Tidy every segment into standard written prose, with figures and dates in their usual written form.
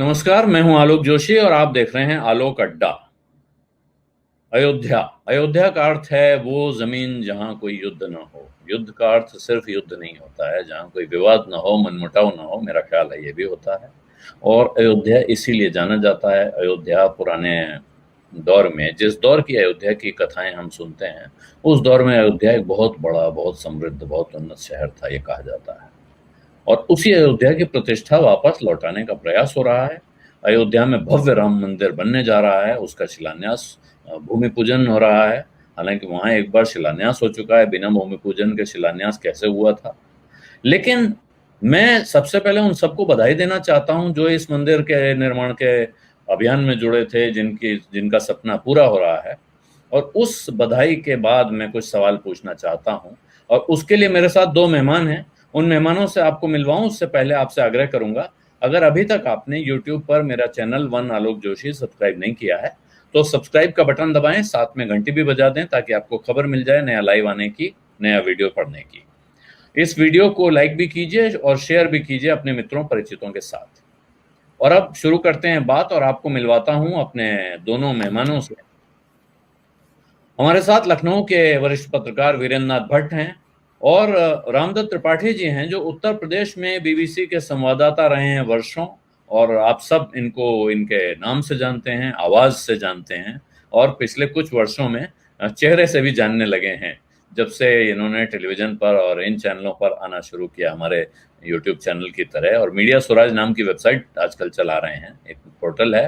नमस्कार, मैं हूं आलोक जोशी और आप देख रहे हैं आलोक अड्डा। अयोध्या अयोध्या का अर्थ है वो जमीन जहां कोई युद्ध न हो। युद्ध का अर्थ सिर्फ युद्ध नहीं होता है, जहां कोई विवाद न हो, मनमुटाव न हो। मेरा ख्याल है ये भी होता है। और अयोध्या इसीलिए जाना जाता है। अयोध्या पुराने दौर में, जिस दौर की अयोध्या की कथाएं हम सुनते हैं, उस दौर में अयोध्या एक बहुत बड़ा, बहुत समृद्ध, बहुत उन्नत शहर था, ये कहा जाता है। और उसी अयोध्या की प्रतिष्ठा वापस लौटाने का प्रयास हो रहा है। अयोध्या में भव्य राम मंदिर बनने जा रहा है, उसका शिलान्यास, भूमि पूजन हो रहा है। हालांकि वहां एक बार शिलान्यास हो चुका है, बिना भूमि पूजन के शिलान्यास कैसे हुआ था। लेकिन मैं सबसे पहले उन सबको बधाई देना चाहता हूं जो इस मंदिर के निर्माण के अभियान में जुड़े थे, जिनका सपना पूरा हो रहा है। और उस बधाई के बाद मैं कुछ सवाल पूछना चाहता हूं, और उसके लिए मेरे साथ दो मेहमान हैं। उन मेहमानों से आपको मिलवाऊं उससे पहले आपसे आग्रह करूंगा, अगर अभी तक आपने YouTube पर मेरा चैनल वन आलोक जोशी सब्सक्राइब नहीं किया है तो सब्सक्राइब का बटन दबाएं, साथ में घंटी भी बजा दें ताकि आपको खबर मिल जाए नया लाइव आने की, नया वीडियो पढ़ने की। इस वीडियो को लाइक भी कीजिए और शेयर भी कीजिए अपने मित्रों परिचितों के साथ। और अब शुरू करते हैं बात, और आपको मिलवाता हूं अपने दोनों मेहमानों से। हमारे साथ लखनऊ के वरिष्ठ पत्रकार वीरेंद्र नाथ भट्ट हैं, और रामदत्त त्रिपाठी जी हैं, जो उत्तर प्रदेश में बीबीसी के संवाददाता रहे हैं वर्षों। और आप सब इनको इनके नाम से जानते हैं, आवाज से जानते हैं, और पिछले कुछ वर्षों में चेहरे से भी जानने लगे हैं, जब से इन्होंने टेलीविजन पर और इन चैनलों पर आना शुरू किया, हमारे यूट्यूब चैनल की तरह। और मीडिया स्वराज नाम की वेबसाइट आजकल चला रहे हैं, एक पोर्टल है।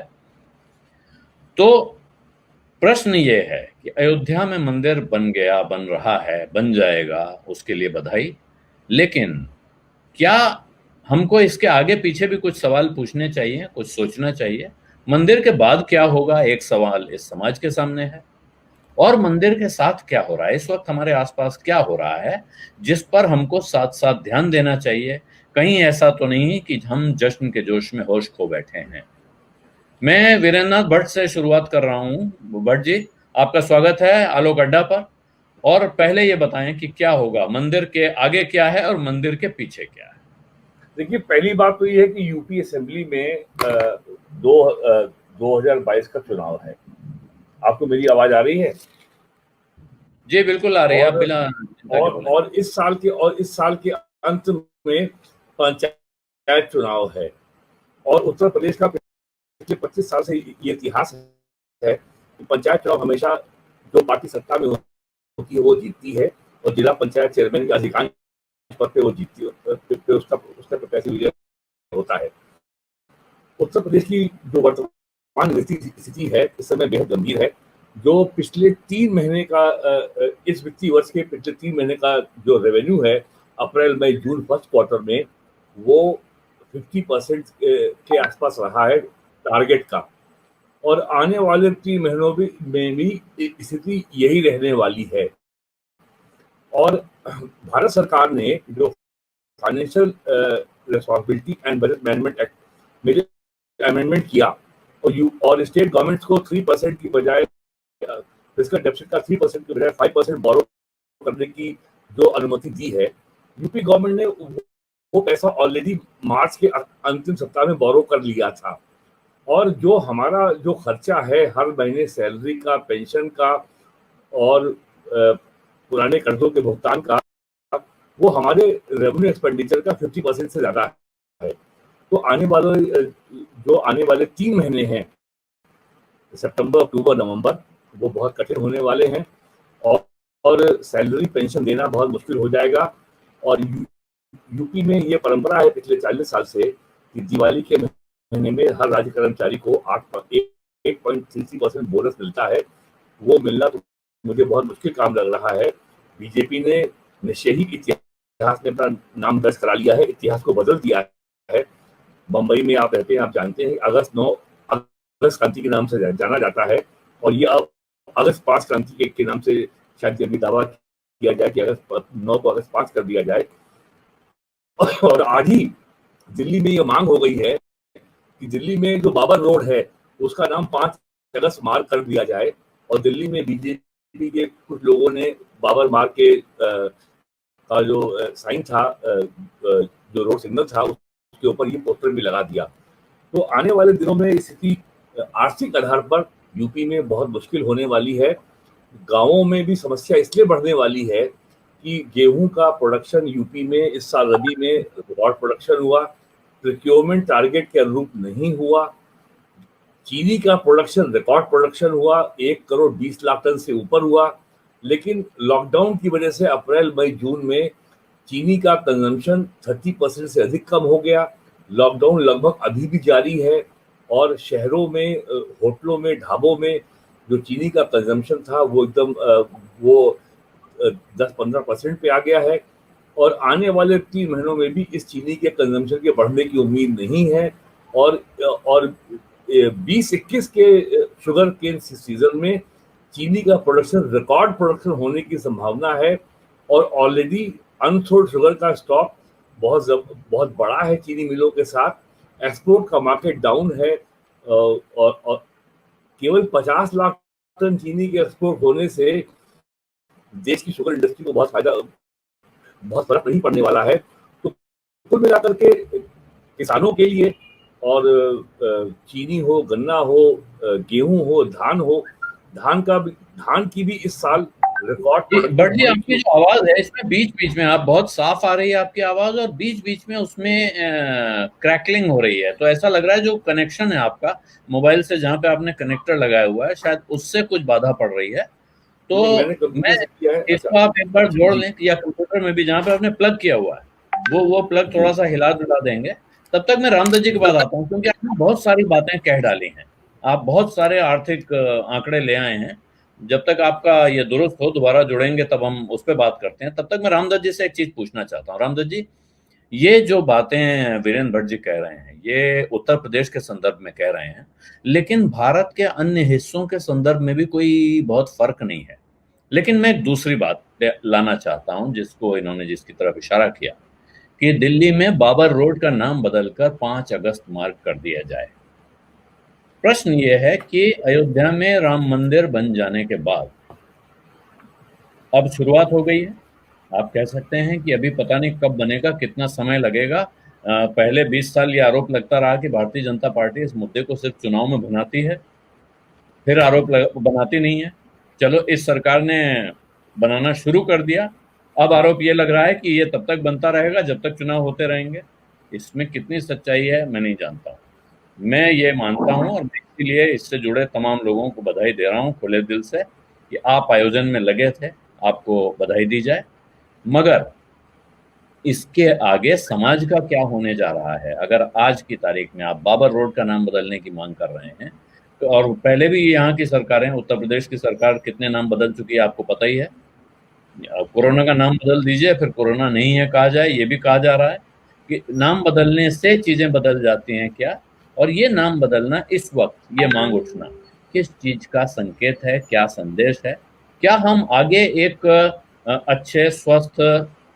तो प्रश्न ये है कि अयोध्या में मंदिर बन गया, बन रहा है, बन जाएगा, उसके लिए बधाई। लेकिन क्या हमको इसके आगे पीछे भी कुछ सवाल पूछने चाहिए, कुछ सोचना चाहिए? मंदिर के बाद क्या होगा, एक सवाल इस समाज के सामने है। और मंदिर के साथ क्या हो रहा है, इस वक्त हमारे आसपास क्या हो रहा है, जिस पर हमको साथ साथ ध्यान देना चाहिए। कहीं ऐसा तो नहीं कि हम जश्न के जोश में होश खो बैठे हैं। मैं वीरेंद्र नाथ भट्ट से शुरुआत कर रहा हूं। भट्ट जी, आपका स्वागत है आलोक अड्डा पर। और पहले ये बताएं कि क्या होगा, मंदिर के आगे क्या है और मंदिर के पीछे क्या है? देखिए, पहली बात तो ये है कि यूपी असेंबली में 2022 का चुनाव है। आपको मेरी आवाज आ रही है? जी बिल्कुल आ रही है, आप बिना चिंता के और बोलें। और इस साल के अंत में पंचायत चुनाव है। और उत्तर प्रदेश का पिछले 25 साल से ये इतिहास है कि पंचायत चुनाव हमेशा जो पार्टी सत्ता में होती है वो जीतती है, और जिला पंचायत चेयरमैन के अधिकांश पद पे वो जीतती है, पे उसका प्रत्याशी विजय होता है। उत्तर प्रदेश की जो वर्तमान स्थिति है इस समय बेहद गंभीर है। जो पिछले 3 महीने का इस वित्तीय वर्ष के पिछले 3 महीने का जो रेवेन्यू है, अप्रैल मई जून फर्स्ट क्वार्टर में, वो 50% के आसपास रहा है टारगेट का। और आने वाले 3 महीनों में भी स्थिति यही रहने वाली है। और भारत सरकार ने जो financial responsibility and budget management act में जो अमेंडमेंट किया, और स्टेट गवर्नमेंट्स को 3% की बजाय फिस्कल डेफिसिट का 3% की बजाय 5% बोरो करने की जो अनुमति दी है, यूपी गवर्नमेंट ने वो पैसा ऑलरेडी मार्च के अंतिम सप्ताह में बोरो कर लिया था। और जो हमारा जो खर्चा है हर महीने सैलरी का, पेंशन का और पुराने कर्जों के भुगतान का, वो हमारे रेवेन्यू एक्सपेंडिचर का 50% से ज्यादा है। तो आने वाले 3 महीने हैं, सितंबर, अक्टूबर, नवंबर, वो बहुत कठिन होने वाले हैं। और सैलरी, पेंशन देना बहुत मुश्किल हो जाएगा। और यूपी में ये परंपरा है पिछले 40 साल से कि दिवाली के महीने में हर राज्य कर्मचारी को 8.33% बोनस मिलता है। वो मिलना तो मुझे बहुत मुश्किल काम लग रहा है। बीजेपी ने निश्चय ही इतिहास में अपना नाम दर्ज करा लिया है, इतिहास को बदल दिया है। बंबई में आप रहते हैं, आप जानते हैं, अगस्त क्रांति के नाम से जाना जाता है। और ये अब अगस्त 5 क्रांति के नाम से शायद अभी दावा किया जाए कि 9 को अगस्त 5 कर दिया जाए। और आज ही दिल्ली में ये मांग हो गई है कि दिल्ली में जो बाबर रोड है उसका नाम 5 अगस्त मार्ग कर दिया जाए। और दिल्ली में बीजेपी के कुछ लोगों ने बाबर मार्ग के का जो साइन था, जो रोड सिग्नल था, उसके ऊपर ये पोस्टर भी लगा दिया। तो आने वाले दिनों में स्थिति आर्थिक आधार पर यूपी में बहुत मुश्किल होने वाली है। गाँवों में भी समस्या इसलिए बढ़ने वाली है कि गेहूं का प्रोडक्शन यूपी में इस साल रबी में रिकॉर्ड प्रोडक्शन हुआ, प्रोक्योरमेंट टारगेट के अनुरूप नहीं हुआ। चीनी का प्रोडक्शन रिकॉर्ड प्रोडक्शन हुआ, 1 करोड़ 20 लाख टन से ऊपर हुआ, लेकिन लॉकडाउन की वजह से अप्रैल मई जून में चीनी का कंजम्पशन 30% से अधिक कम हो गया। लॉकडाउन लगभग अभी भी जारी है और शहरों में होटलों में ढाबों में जो चीनी का कंजम्पशन था वो एकदम वो 10-15% पे आ गया है और आने वाले 3 महीनों में भी इस चीनी के कंजम्पशन के बढ़ने की उम्मीद नहीं है और 20-21 के शुगर केन सीजन में चीनी का प्रोडक्शन रिकॉर्ड प्रोडक्शन होने की संभावना है और ऑलरेडी अनसोल्ड शुगर का स्टॉक बहुत बड़ा है चीनी मिलों के साथ। एक्सपोर्ट का मार्केट डाउन है और केवल 50 लाख टन चीनी के एक्सपोर्ट होने से देश की शुगर इंडस्ट्री को बहुत फर्क नहीं पड़ने वाला है। तो कुल मिलाकर के किसानों के लिए और चीनी हो, गन्ना हो, गेहूं हो, धान की भी इस साल रिकॉर्ड बट जी आपकी जो आवाज है इसमें बीच बीच में आप बहुत साफ आ रही है आपकी आवाज और बीच बीच में उसमें क्रैकलिंग हो रही है, तो ऐसा लग रहा है जो कनेक्शन है आपका मोबाइल से जहाँ पे आपने कनेक्टर लगाया हुआ है शायद उससे कुछ बाधा पड़ रही है। तो मैं इसको आप एक बार जोड़ लें या कंप्यूटर में भी जहाँ पे आपने प्लग किया हुआ है वो प्लग थोड़ा सा हिला डुला देंगे। तब तक मैं रामदत्त जी के पास आता हूँ क्योंकि आपने बहुत सारी बातें कह डाली हैं, आप बहुत सारे आर्थिक आंकड़े ले आए हैं। जब तक आपका ये दुरुस्त हो दोबारा जुड़ेंगे तब हम उस पर बात करते हैं। तब तक मैं रामदत्त जी से एक चीज पूछना चाहता हूँ। रामदत्त जी, ये जो बातें वीरेंद्र भट्ट जी कह रहे हैं ये उत्तर प्रदेश के संदर्भ में कह रहे हैं, लेकिन भारत के अन्य हिस्सों के संदर्भ में भी कोई बहुत फर्क नहीं है। लेकिन मैं एक दूसरी बात लाना चाहता हूं जिसको इन्होंने जिसकी तरफ इशारा किया कि दिल्ली में बाबर रोड का नाम बदलकर 5 अगस्त मार्ग कर दिया जाए। प्रश्न ये है कि अयोध्या में राम मंदिर बन जाने के बाद अब शुरुआत हो गई है। आप कह सकते हैं कि अभी पता नहीं कब बनेगा, कितना समय लगेगा। पहले 20 साल ये आरोप लगता रहा कि भारतीय जनता पार्टी इस मुद्दे को सिर्फ चुनाव में भुनाती है, फिर आरोप बनाती नहीं है। चलो इस सरकार ने बनाना शुरू कर दिया, अब आरोप ये लग रहा है कि ये तब तक बनता रहेगा जब तक चुनाव होते रहेंगे। इसमें कितनी सच्चाई है मैं नहीं जानता हूँ। मैं ये मानता हूँ और इसीलिए इससे जुड़े तमाम लोगों को बधाई दे रहा हूँ खुले दिल से कि आप आयोजन में लगे थे, आपको बधाई दी जाए। मगर इसके आगे समाज का क्या होने जा रहा है? अगर आज की तारीख में आप बाबर रोड का नाम बदलने की मांग कर रहे हैं तो, और पहले भी यहाँ की सरकारें, उत्तर प्रदेश की सरकार कितने नाम बदल चुकी है आपको पता ही है। कोरोना का नाम बदल दीजिए, फिर कोरोना नहीं है कहा जाए, ये भी कहा जा रहा है कि नाम बदलने से चीजें बदल जाती हैं क्या। और ये नाम बदलना इस वक्त ये मांग उठना किस चीज का संकेत है, क्या संदेश है? क्या हम आगे एक अच्छे स्वस्थ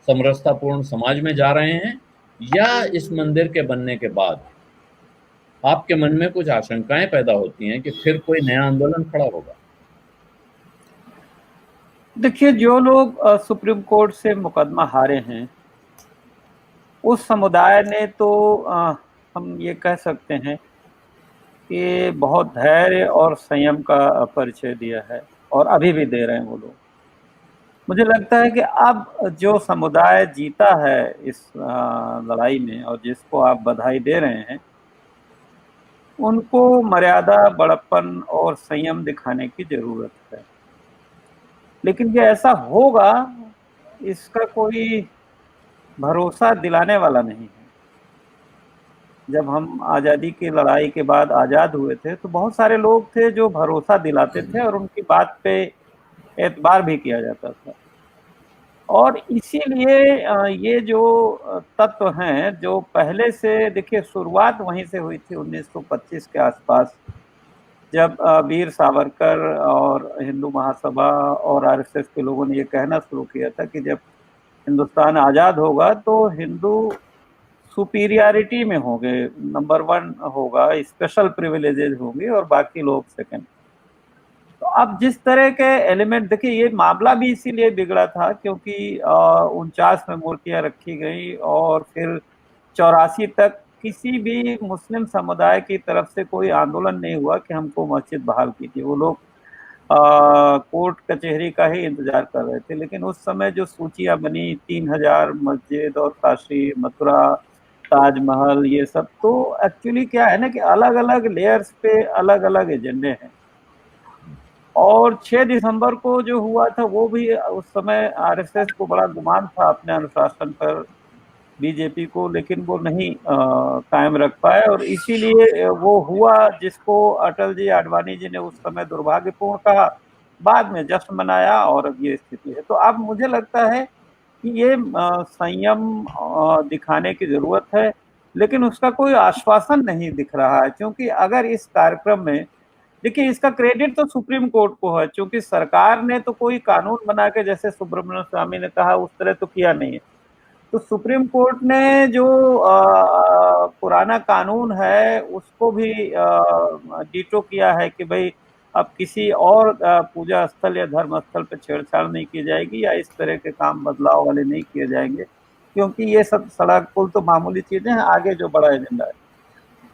समरसतापूर्ण समाज में जा रहे हैं या इस मंदिर के बनने के बाद आपके मन में कुछ आशंकाएं पैदा होती हैं कि फिर कोई नया आंदोलन खड़ा होगा? देखिए, जो लोग सुप्रीम कोर्ट से मुकदमा हारे हैं उस समुदाय ने तो हम ये कह सकते हैं कि बहुत धैर्य और संयम का परिचय दिया है और अभी भी दे रहे हैं वो लोग। मुझे लगता है कि अब जो समुदाय जीता है इस लड़ाई में और जिसको आप बधाई दे रहे हैं उनको मर्यादा, बड़प्पन और संयम दिखाने की जरूरत है। लेकिन ये ऐसा होगा इसका कोई भरोसा दिलाने वाला नहीं है। जब हम आज़ादी की लड़ाई के बाद आज़ाद हुए थे तो बहुत सारे लोग थे जो भरोसा दिलाते थे और उनकी बात पे एतबार भी किया जाता था। और इसीलिए ये जो तत्व हैं जो पहले से, देखिए शुरुआत वहीं से हुई थी 1925 के आसपास, जब वीर सावरकर और हिंदू महासभा और आरएसएस के लोगों ने ये कहना शुरू किया था कि जब हिंदुस्तान आज़ाद होगा तो हिंदू सुपीरियरिटी में होंगे, नंबर 1 होगा, स्पेशल प्रिविलेजेज होंगे और बाकी लोग सेकंड। तो अब जिस तरह के एलिमेंट, देखिए ये मामला भी इसीलिए बिगड़ा था क्योंकि 49 में मूर्तियां रखी गई और फिर 84 तक किसी भी मुस्लिम समुदाय की तरफ से कोई आंदोलन नहीं हुआ कि हमको मस्जिद बहाल कीजिए। वो लोग कोर्ट कचहरी का ही इंतजार कर रहे थे। लेकिन उस समय जो सूचियां बनी 3000 मस्जिद और काशी, मथुरा, ताजमहल, ये सब, तो एक्चुअली क्या है ना कि अलग अलग लेयर्स पे अलग अलग एजेंडे हैं। और 6 दिसंबर को जो हुआ था वो भी उस समय आरएसएस को बड़ा गुमान था अपने अनुशासन पर, बीजेपी को, लेकिन वो नहीं कायम रख पाए, और इसीलिए वो हुआ जिसको अटल जी, आडवाणी जी ने उस समय दुर्भाग्यपूर्ण कहा, बाद में जश्न मनाया और अब ये स्थिति है। तो अब मुझे लगता है कि ये संयम दिखाने की जरूरत है, लेकिन उसका कोई आश्वासन नहीं दिख रहा है। क्योंकि अगर इस कार्यक्रम में, देखिए, इसका क्रेडिट तो सुप्रीम कोर्ट को है, क्योंकि सरकार ने तो कोई कानून बना के, जैसे सुब्रमण्यम स्वामी ने कहा, उस तरह तो किया नहीं है। तो सुप्रीम कोर्ट ने जो पुराना कानून है उसको भी वीटो किया है कि भाई अब किसी और पूजा स्थल या धर्म स्थल पर छेड़छाड़ नहीं की जाएगी, या इस तरह के काम बदलाव वाले नहीं किए जाएंगे, क्योंकि ये सब सड़क पुल तो मामूली चीजें हैं, आगे जो बड़ा एजेंडा है।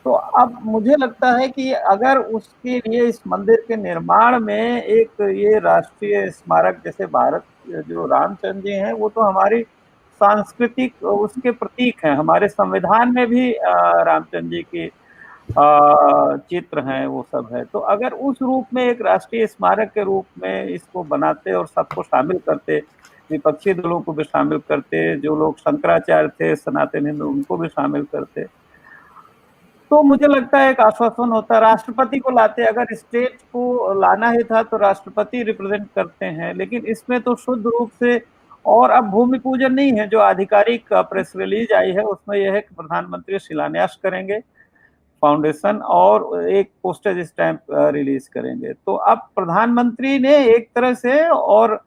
तो अब मुझे लगता है कि अगर उसके लिए इस मंदिर के निर्माण में एक ये राष्ट्रीय स्मारक, जैसे भारत जो रामचंद्र जी हैं वो तो हमारी सांस्कृतिक उसके प्रतीक हैं, हमारे संविधान में भी रामचंद्र जी के चित्र हैं, वो सब है। तो अगर उस रूप में एक राष्ट्रीय स्मारक के रूप में इसको बनाते और सबको शामिल करते, विपक्षी दलों को भी शामिल करते, जो लोग शंकराचार्य थे सनातन हिंदू उनको भी शामिल करते, तो मुझे लगता है एक आश्वासन होता। राष्ट्रपति को लाते, अगर स्टेट को लाना ही था तो राष्ट्रपति रिप्रेजेंट करते हैं, लेकिन इसमें तो शुद्ध रूप से, और अब भूमि पूजन नहीं है, जो आधिकारिक प्रेस रिलीज आई है उसमें यह है कि प्रधानमंत्री शिलान्यास करेंगे फाउंडेशन और एक पोस्टेज स्टैंप रिलीज करेंगे। तो अब प्रधानमंत्री ने एक तरह से, और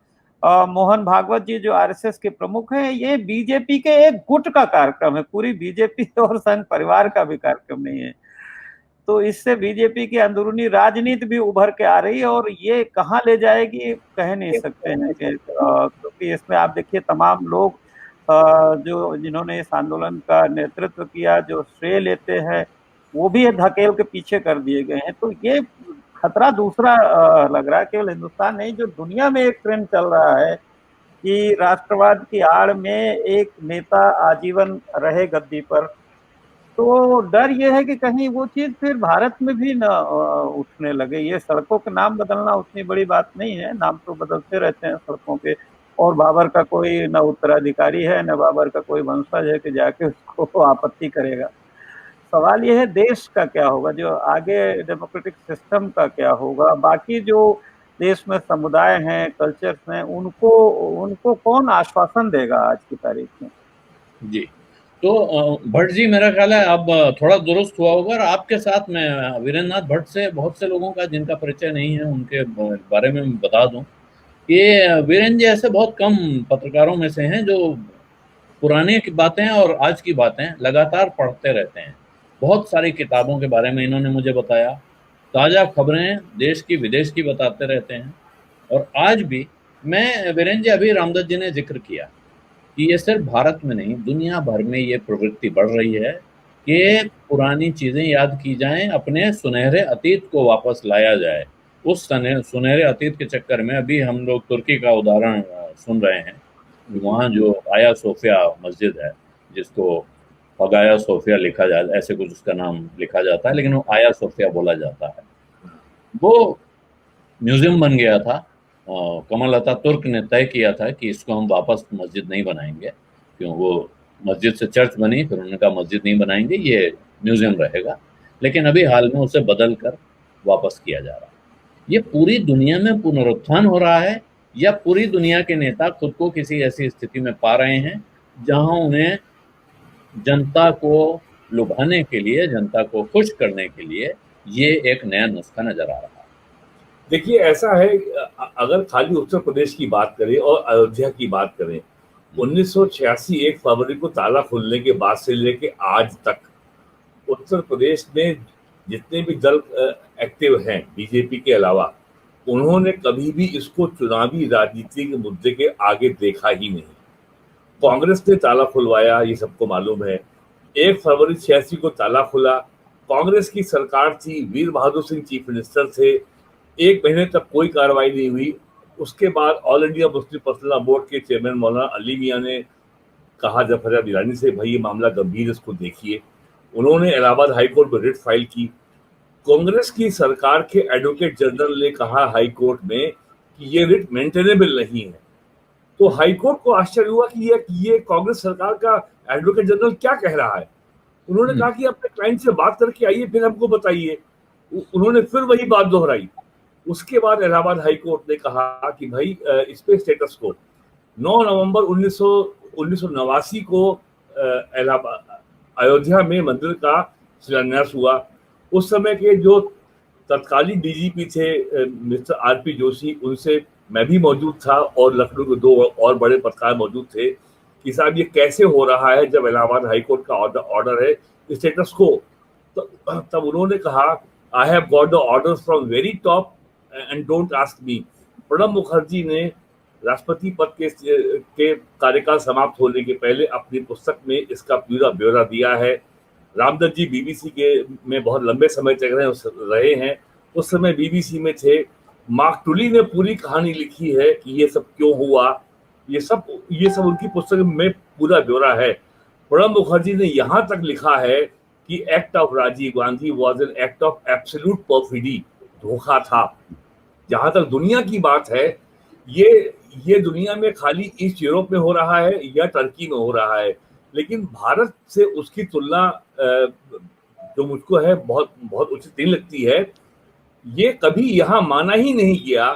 मोहन भागवत जी जो आरएसएस के प्रमुख हैं, ये बीजेपी के एक गुट का कार्यक्रम है, पूरी बीजेपी और संघ परिवार का भी कार्यक्रम नहीं है। तो इससे बीजेपी की अंदरूनी राजनीति भी उभर के आ रही है, और ये कहाँ ले जाएगी कह नहीं सकते हैं। क्योंकि इसमें आप देखिए तमाम लोग जो जिन्होंने इस आंदोलन का नेतृत्व किया, जो श्रेय लेते हैं, वो भी धकेल के पीछे कर दिए गए हैं। तो ये खतरा दूसरा लग रहा है, केवल हिंदुस्तान नहीं, जो दुनिया में एक ट्रेंड चल रहा है कि राष्ट्रवाद की आड़ में एक नेता आजीवन रहे गद्दी पर। तो डर ये है कि कहीं वो चीज फिर भारत में भी न उठने लगे। ये सड़कों के नाम बदलना उतनी बड़ी बात नहीं है, नाम तो बदलते रहते हैं सड़कों के, और बाबर का कोई न उत्तराधिकारी है न बाबर का कोई वंशज है कि जाके उसको आपत्ति करेगा। सवाल ये है देश का क्या होगा, जो आगे डेमोक्रेटिक सिस्टम का क्या होगा, बाकी जो देश में समुदाय हैं, कल्चर्स हैं, उनको कौन आश्वासन देगा आज की तारीख में। जी, तो भट्ट जी, मेरा ख्याल है अब थोड़ा दुरुस्त हुआ होगा। और आपके साथ मैं वीरेंद्र नाथ भट्ट से बहुत से लोगों का जिनका परिचय नहीं है उनके बारे में बता दूं कि वीरेंद्र जी ऐसे बहुत कम पत्रकारों में से हैं जो पुरानी की बातें और आज की बातें लगातार पढ़ते रहते हैं। बहुत सारी किताबों के बारे में इन्होंने मुझे बताया, ताज़ा खबरें देश की विदेश की बताते रहते हैं। और आज भी मैं, वीरेंद्र जी, अभी रामदत्त जी ने जिक्र किया कि ये सिर्फ भारत में नहीं, दुनिया भर में ये प्रवृत्ति बढ़ रही है कि पुरानी चीज़ें याद की जाएं, अपने सुनहरे अतीत को वापस लाया जाए। उस सुनहरे अतीत के चक्कर में अभी हम लोग तुर्की का उदाहरण सुन रहे हैं। वहाँ जो आया सोफिया मस्जिद है, जिसको पगाया सोफिया लिखा जाता, ऐसे कुछ उसका नाम लिखा जाता है, लेकिन वो आया सोफिया बोला जाता है, वो म्यूजियम बन गया था। कमल अतातुर्क ने तय किया था कि इसको हम वापस मस्जिद नहीं बनाएंगे, क्यों, वो मस्जिद से चर्च बनी, फिर उन्होंने कहा मस्जिद नहीं बनाएंगे, ये म्यूजियम रहेगा। लेकिन अभी हाल में उसे बदल कर वापस किया जा रहा है। ये पूरी दुनिया में पुनरुत्थान हो रहा है, या पूरी दुनिया के नेता खुद को किसी ऐसी स्थिति में पा रहे हैं जहां उन्हें जनता को लुभाने के लिए, जनता को खुश करने के लिए ये एक नया नुस्खा नजर आ रहा है। देखिए, ऐसा है, अगर खाली उत्तर प्रदेश की बात करें और अयोध्या की बात करें, 1986 1 फरवरी को ताला खुलने के बाद से लेके आज तक उत्तर प्रदेश में जितने भी दल एक्टिव हैं बीजेपी के अलावा, उन्होंने कभी भी इसको चुनावी राजनीति के मुद्दे के आगे देखा ही नहीं। कांग्रेस ने ताला खुलवाया, ये सबको मालूम है। 1 फरवरी 86 को ताला खुला। कांग्रेस की सरकार थी, वीर बहादुर सिंह चीफ मिनिस्टर थे। 1 महीने तक कोई कार्रवाई नहीं हुई। उसके बाद all India Muslim personal law board के चेयरमैन मौलाना अली मियां ने कहा जफर ईरानी से, भाई ये मामला गंभीर है, इसको देखिए। उन्होंने इलाहाबाद हाई कोर्ट में रिट फाइल की। कांग्रेस की सरकार के एडवोकेट जनरल ने कहा हाई कोर्ट में कि ये रिट मेंटेनेबल नहीं है। तो हाई कोर्ट को आश्चर्य हुआ कि ये कांग्रेस सरकार का एडवोकेट जनरल क्या कह रहा है। उन्होंने कहा कि अपने क्लाइंट से बात करके आइए, फिर हमको बताइए। उन्होंने फिर वही बात दोहराई। उसके बाद इलाहाबाद हाई कोर्ट ने कहा कि भाई इस पे स्टेटस को 9 नवंबर 1989 को अयोध्या में मंदिर का शिलान्यास हुआ। उस समय के जो तत्कालीन डीजीपी थे मिस्टर आरपी जोशी, उनसे मैं भी मौजूद था और लखनऊ के 2 और बड़े पत्रकार मौजूद थे कि साहब ये कैसे हो रहा है जब इलाहाबाद हाई कोर्ट का ऑर्डर है स्टेटस को। तो तब उन्होंने कहा, I have got the orders from very top and don't ask me. Pranab Mukherjee ने राष्ट्रपति पद के कार्यकाल समाप्त होने के पहले अपनी पुस्तक में इसका पूरा ब्यौरा दिया है। रामदत्त जी बीबीसी के में बहुत लंबे समय तक रहे हैं। उस समय बीबीसी में थे। मार्क टुली ने पूरी कहानी लिखी है कि ये सब क्यों हुआ। ये सब उनकी पुस्तक में पूरा ब्यौरा है। प्रणब मुखर्जी ने यहाँ तक लिखा है कि act of Rajiv Gandhi was an act of absolute perfidy, धोखा था। जहां तक दुनिया की बात है, ये दुनिया में खाली ईस्ट यूरोप में हो रहा है या टर्की में हो रहा है, लेकिन भारत से उसकी तुलना जो मुझको है बहुत बहुत उचित नहीं लगती है। ये कभी यहाँ माना ही नहीं गया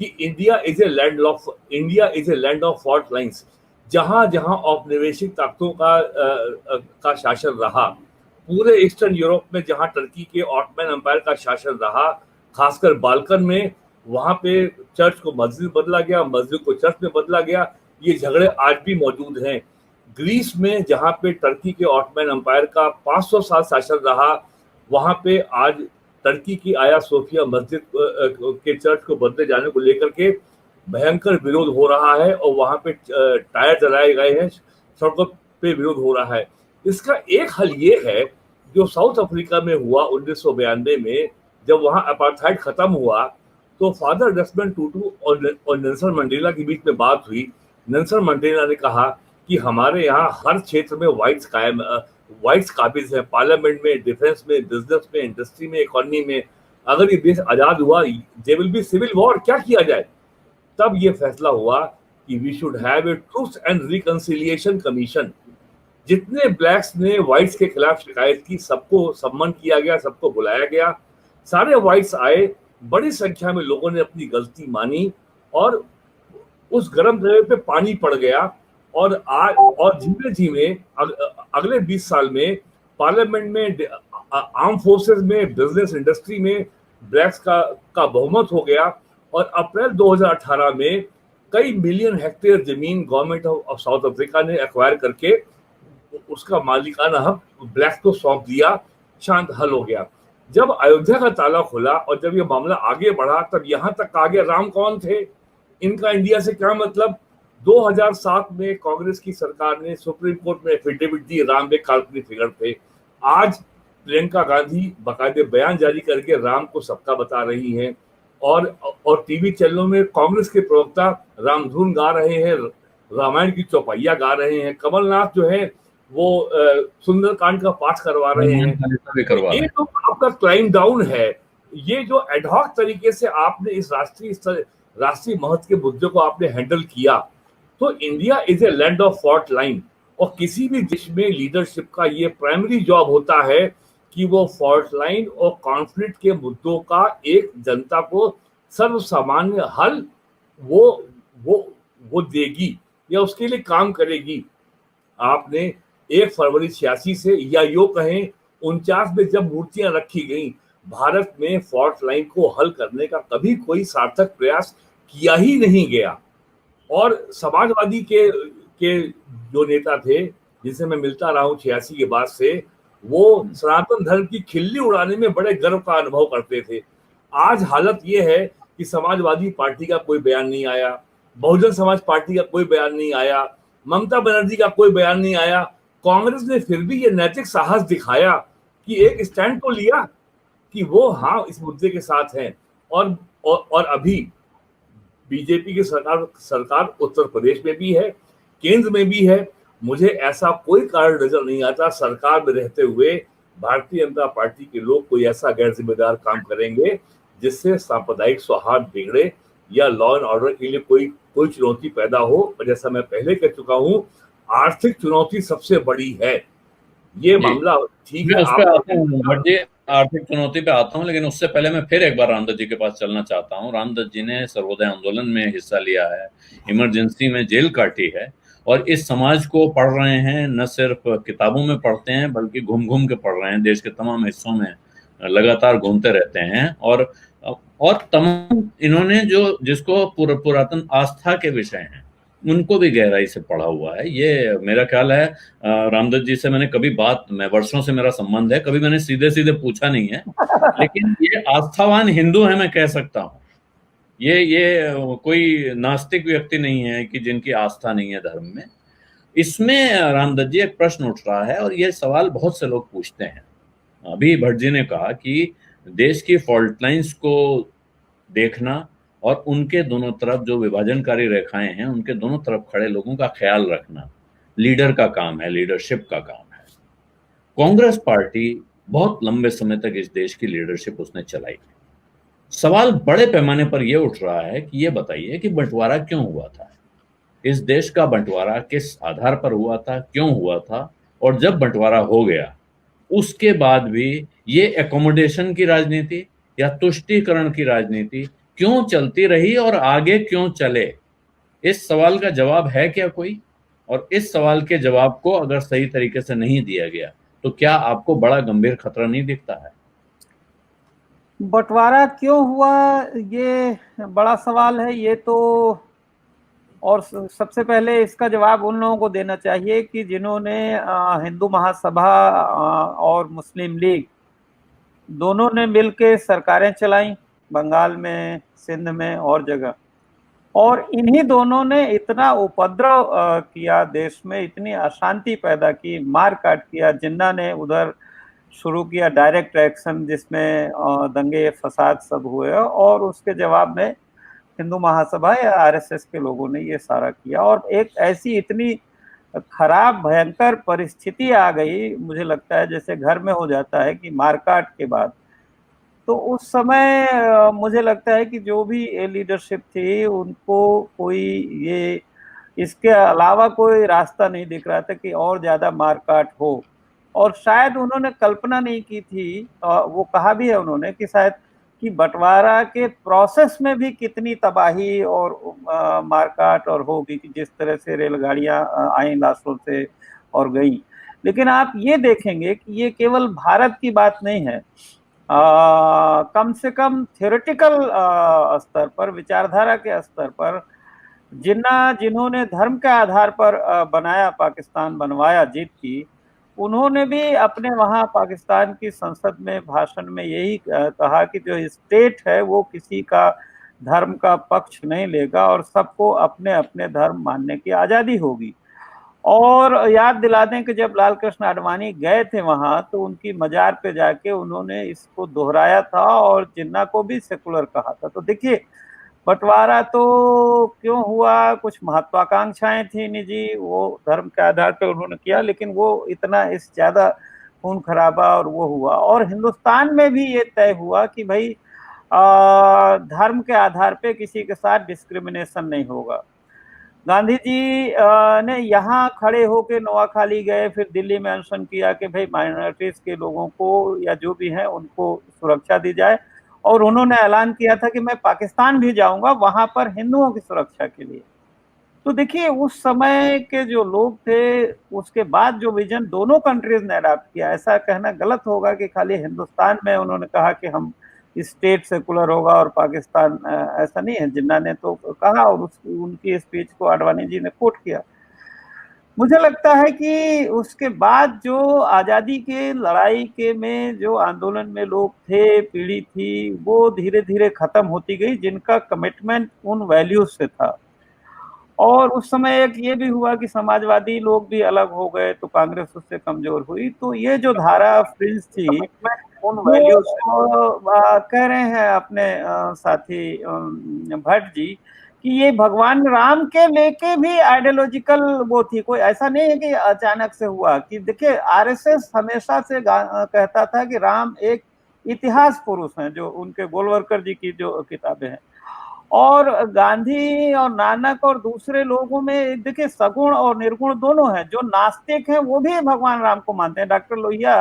कि India is a land of fault lines. जहां जहां औपनिवेशिक ताकतों का शासन रहा, पूरे ईस्टर्न यूरोप में जहां टर्की के ऑटोमन एम्पायर का शासन रहा, खासकर बाल्कन में, वहां पे चर्च को मस्जिद बदला गया, मस्जिद को चर्च में बदला गया। ये झगड़े आज भी मौजूद हैं। ग्रीस में जहां पे टर्की के ऑटोमन एम्पायर का 500 साल शासन रहा, वहां पे आज टर्की की आया सोफिया मस्जिद के चर्च को बदले जाने को लेकर के भयंकर विरोध हो रहा है और वहां पे टायर जलाए गए हैं, सड़कों पे विरोध हो रहा है। इसका एक हल ये है जो साउथ अफ्रीका में हुआ 1992 में, जब वहां अपार्थाइड खत्म हुआ तो फादर डेस्मंड टूटू और नेल्सन मंडेला के बीच में बात हुई। नेल्सन मंडेला ने कहा कि हमारे यहाँ हर क्षेत्र में वाइट्स काबिज है, पार्लियामेंट में, डिफेंस में, बिजनेस में, इंडस्ट्री में, इकोनॉमी में। अगर ये देश आजाद हुआ, there will be civil war, क्या किया जाए? तब ये फैसला हुआ कि we should have a truth and reconciliation commission. जितने ब्लैक्स ने व्हाइट्स के खिलाफ शिकायत की, सबको सम्मान किया गया, सबको बुलाया गया। सारे व्हाइट्स आए, बड़ी संख्या में लोगों ने अपनी गलती मानी और उस गर्म तवे पे पानी पड़ गया। और धीमे धीमे अगले 20 साल में पार्लियामेंट में, आर्म फोर्सेस में, बिजनेस इंडस्ट्री में ब्लैक्स का बहुमत हो गया। और अप्रैल 2018 में कई मिलियन हेक्टेयर जमीन गवर्नमेंट ऑफ साउथ अफ्रीका ने एक्वायर करके उसका मालिकाना हक ब्लैक्स को सौंप दिया। शांत हल हो गया। जब अयोध्या का ताला खुला और जब ये मामला आगे बढ़ा, तब यहाँ तक आ गया राम कौन थे, इनका इंडिया से क्या मतलब। 2007 में कांग्रेस की सरकार ने सुप्रीम कोर्ट में एफिडेविट दी, राम एक काल्पनिक फिगर थे। आज प्रियंका गांधी बाकायदे बयान जारी करके राम को सबका बता रही हैं और टीवी चैनलों में कांग्रेस के प्रवक्ता रामधुन गा रहे हैं, रामायण की चौपाइया गा रहे हैं। कमलनाथ जो है वो सुंदरकांड का पाठ करवा रहे हैं। ये तो आपका क्लाइम डाउन है। ये जो एडहॉक तरीके से आपने इस राष्ट्रीय महत्व के मुद्दे को आपने हैंडल किया, तो India is a land of fault line. और किसी भी देश में लीडरशिप का ये प्राइमरी जॉब होता है कि वो फॉल्ट लाइन और कॉन्फ्लिक्ट के मुद्दों का एक जनता को सर्वसामान्य हल वो देगी या उसके लिए काम करेगी। आपने 1 फरवरी 86 से, या यो कहें 49 में जब मूर्तियां रखी गई, भारत में फॉल्ट लाइन को हल करने का कभी कोई सार्थक प्रयास किया ही नहीं गया। और समाजवादी के जो नेता थे जिनसे मैं मिलता रहा हूं 86 के बाद से, वो सनातन धर्म की खिल्ली उड़ाने में बड़े गर्व का अनुभव करते थे। आज हालत ये है कि समाजवादी पार्टी का कोई बयान नहीं आया, बहुजन समाज पार्टी का कोई बयान नहीं आया, ममता बनर्जी का कोई बयान नहीं आया। कांग्रेस ने फिर भी ये नैतिक साहस दिखाया कि एक स्टैंड तो लिया कि वो हाँ इस मुद्दे के साथ हैं। और अभी बीजेपी की सरकार उत्तर प्रदेश में भी है, केंद्र में भी है। मुझे ऐसा कोई कारण नजर नहीं आता सरकार में रहते हुए भारतीय जनता पार्टी के लोग कोई ऐसा गैर जिम्मेदार काम करेंगे जिससे सांप्रदायिक सौहार्द बिगड़े या लॉ एंड ऑर्डर के लिए कोई कोई चुनौती पैदा हो। और जैसा मैं पहले कह चुका हूं, आर्थिक चुनौती सबसे बड़ी है। ये मामला ठीक मैं है, उस पे आता हूँ भट्ट जी, आर्थिक चुनौती पे आता हूँ, लेकिन उससे पहले मैं फिर एक बार रामदत्त जी के पास चलना चाहता हूँ। रामदत्त जी ने सर्वोदय आंदोलन में हिस्सा लिया है, इमरजेंसी में जेल काटी है, और इस समाज को पढ़ रहे हैं, न सिर्फ किताबों में पढ़ते हैं बल्कि घूम घूम के पढ़ रहे हैं, देश के तमाम हिस्सों में लगातार घूमते रहते हैं। और तमाम इन्होंने जो जिसको पुरातन आस्था के विषय हैं उनको भी गहराई से पढ़ा हुआ है। ये मेरा ख्याल है, रामदत्त जी से मैंने कभी मैं वर्षों से मेरा संबंध है, कभी मैंने सीधे सीधे पूछा नहीं है, लेकिन ये आस्थावान हिंदू है, मैं कह सकता हूँ। ये कोई नास्तिक व्यक्ति नहीं है कि जिनकी आस्था नहीं है धर्म में। इसमें रामदत्त जी एक प्रश्न उठ रहा है, और ये सवाल बहुत से लोग पूछते हैं। अभी भट्ट जी ने कहा कि देश की फॉल्ट लाइंस को देखना और उनके दोनों तरफ जो विभाजनकारी रेखाएं हैं उनके दोनों तरफ खड़े लोगों का ख्याल रखना लीडर का काम है, लीडरशिप का काम है। कांग्रेस पार्टी बहुत लंबे समय तक इस देश की लीडरशिप उसने चलाई। सवाल बड़े पैमाने पर यह उठ रहा है कि ये बताइए कि बंटवारा क्यों हुआ था, इस देश का बंटवारा किस आधार पर हुआ था, क्यों हुआ था, और जब बंटवारा हो गया उसके बाद भी ये एकोमोडेशन की राजनीति या तुष्टीकरण की राजनीति क्यों चलती रही और आगे क्यों चले? इस सवाल का जवाब है क्या कोई? और इस सवाल के जवाब को अगर सही तरीके से नहीं दिया गया तो क्या आपको बड़ा गंभीर खतरा नहीं दिखता है? बंटवारा क्यों हुआ, ये बड़ा सवाल है ये तो। और सबसे पहले इसका जवाब उन लोगों को देना चाहिए कि जिन्होंने हिंदू महासभा और मुस्लिम लीग दोनों ने मिलकर सरकारें चलाई, बंगाल में, सिंध में और जगह। और इन्हीं दोनों ने इतना उपद्रव किया देश में, इतनी अशांति पैदा की, मार काट किया। जिन्ना ने उधर शुरू किया डायरेक्ट एक्शन जिसमें दंगे फसाद सब हुए, और उसके जवाब में हिंदू महासभा या आरएसएस के लोगों ने ये सारा किया। और एक ऐसी इतनी खराब भयंकर परिस्थिति आ गई, मुझे लगता है जैसे घर में हो जाता है कि मारकाट के बाद। तो उस समय मुझे लगता है कि जो भी लीडरशिप थी उनको कोई ये इसके अलावा कोई रास्ता नहीं दिख रहा था कि और ज्यादा मारकाट हो। और शायद उन्होंने कल्पना नहीं की थी, वो कहा भी है उन्होंने कि शायद कि बंटवारा के प्रोसेस में भी कितनी तबाही और मारकाट और होगी, कि जिस तरह से रेलगाड़ियां आई लाशों से और गई। लेकिन आप ये देखेंगे कि ये केवल भारत की बात नहीं है। कम से कम थ्योरेटिकल स्तर पर, विचारधारा के स्तर पर जिन्होंने धर्म के आधार पर बनाया, पाकिस्तान बनवाया जीत की, उन्होंने भी अपने वहां पाकिस्तान की संसद में भाषण में यही कहा कि जो स्टेट है वो किसी का धर्म का पक्ष नहीं लेगा और सबको अपने अपने धर्म मानने की आज़ादी होगी। और याद दिला दें कि जब लाल कृष्ण आडवाणी गए थे वहां तो उनकी मजार पे जाके उन्होंने इसको दोहराया था और जिन्ना को भी सेकुलर कहा था। तो देखिए, बंटवारा तो क्यों हुआ, कुछ महत्वाकांक्षाएं थी निजी, वो धर्म के आधार पर उन्होंने किया, लेकिन वो इतना इस ज्यादा खून खराबा और वो हुआ। और हिंदुस्तान में भी ये तय हुआ कि भाई धर्म के आधार पे किसी के साथ डिस्क्रिमिनेशन नहीं होगा। गांधी जी ने यहाँ खड़े होके नोआखाली गए, फिर दिल्ली में अनशन किया कि भाई माइनॉरिटीज के लोगों को या जो भी हैं उनको सुरक्षा दी जाए। और उन्होंने ऐलान किया था कि मैं पाकिस्तान भी जाऊंगा वहां पर हिंदुओं की सुरक्षा के लिए। तो देखिए, उस समय के जो लोग थे, उसके बाद जो विजन दोनों कंट्रीज ने अडॉप्ट किया, ऐसा कहना गलत होगा कि खाली हिंदुस्तान में उन्होंने कहा कि हम स्टेट सेकुलर होगा और पाकिस्तान ऐसा नहीं है। जिन्ना ने तो कहा और उनकी स्पीच को आडवाणी जी ने कोट किया। मुझे लगता है कि उसके बाद जो आज़ादी के लड़ाई के में जो आंदोलन में लोग थे, पीढ़ी थी, वो धीरे धीरे खत्म होती गई, जिनका कमिटमेंट उन वैल्यूज से था। और उस समय एक ये भी हुआ कि समाजवादी लोग भी अलग हो गए तो कांग्रेस उससे कमजोर हुई। तो ये जो धारा फ्रिंज थी उन वो वैल्यूज कह रहे हैं अपने साथी भट्ट जी कि ये भगवान राम के लेके भी आइडियोलॉजिकल वो थी, कोई ऐसा नहीं है कि अचानक से हुआ। कि देखिए आरएसएस हमेशा से कहता था कि राम एक इतिहास पुरुष हैं, जो उनके गोलवलकर जी की जो किताबें हैं। और गांधी और नानक और दूसरे लोगों में देखिए सगुण और निर्गुण दोनों हैं। जो नास्तिक हैं वो भी भगवान राम को मानते हैं। डॉक्टर लोहिया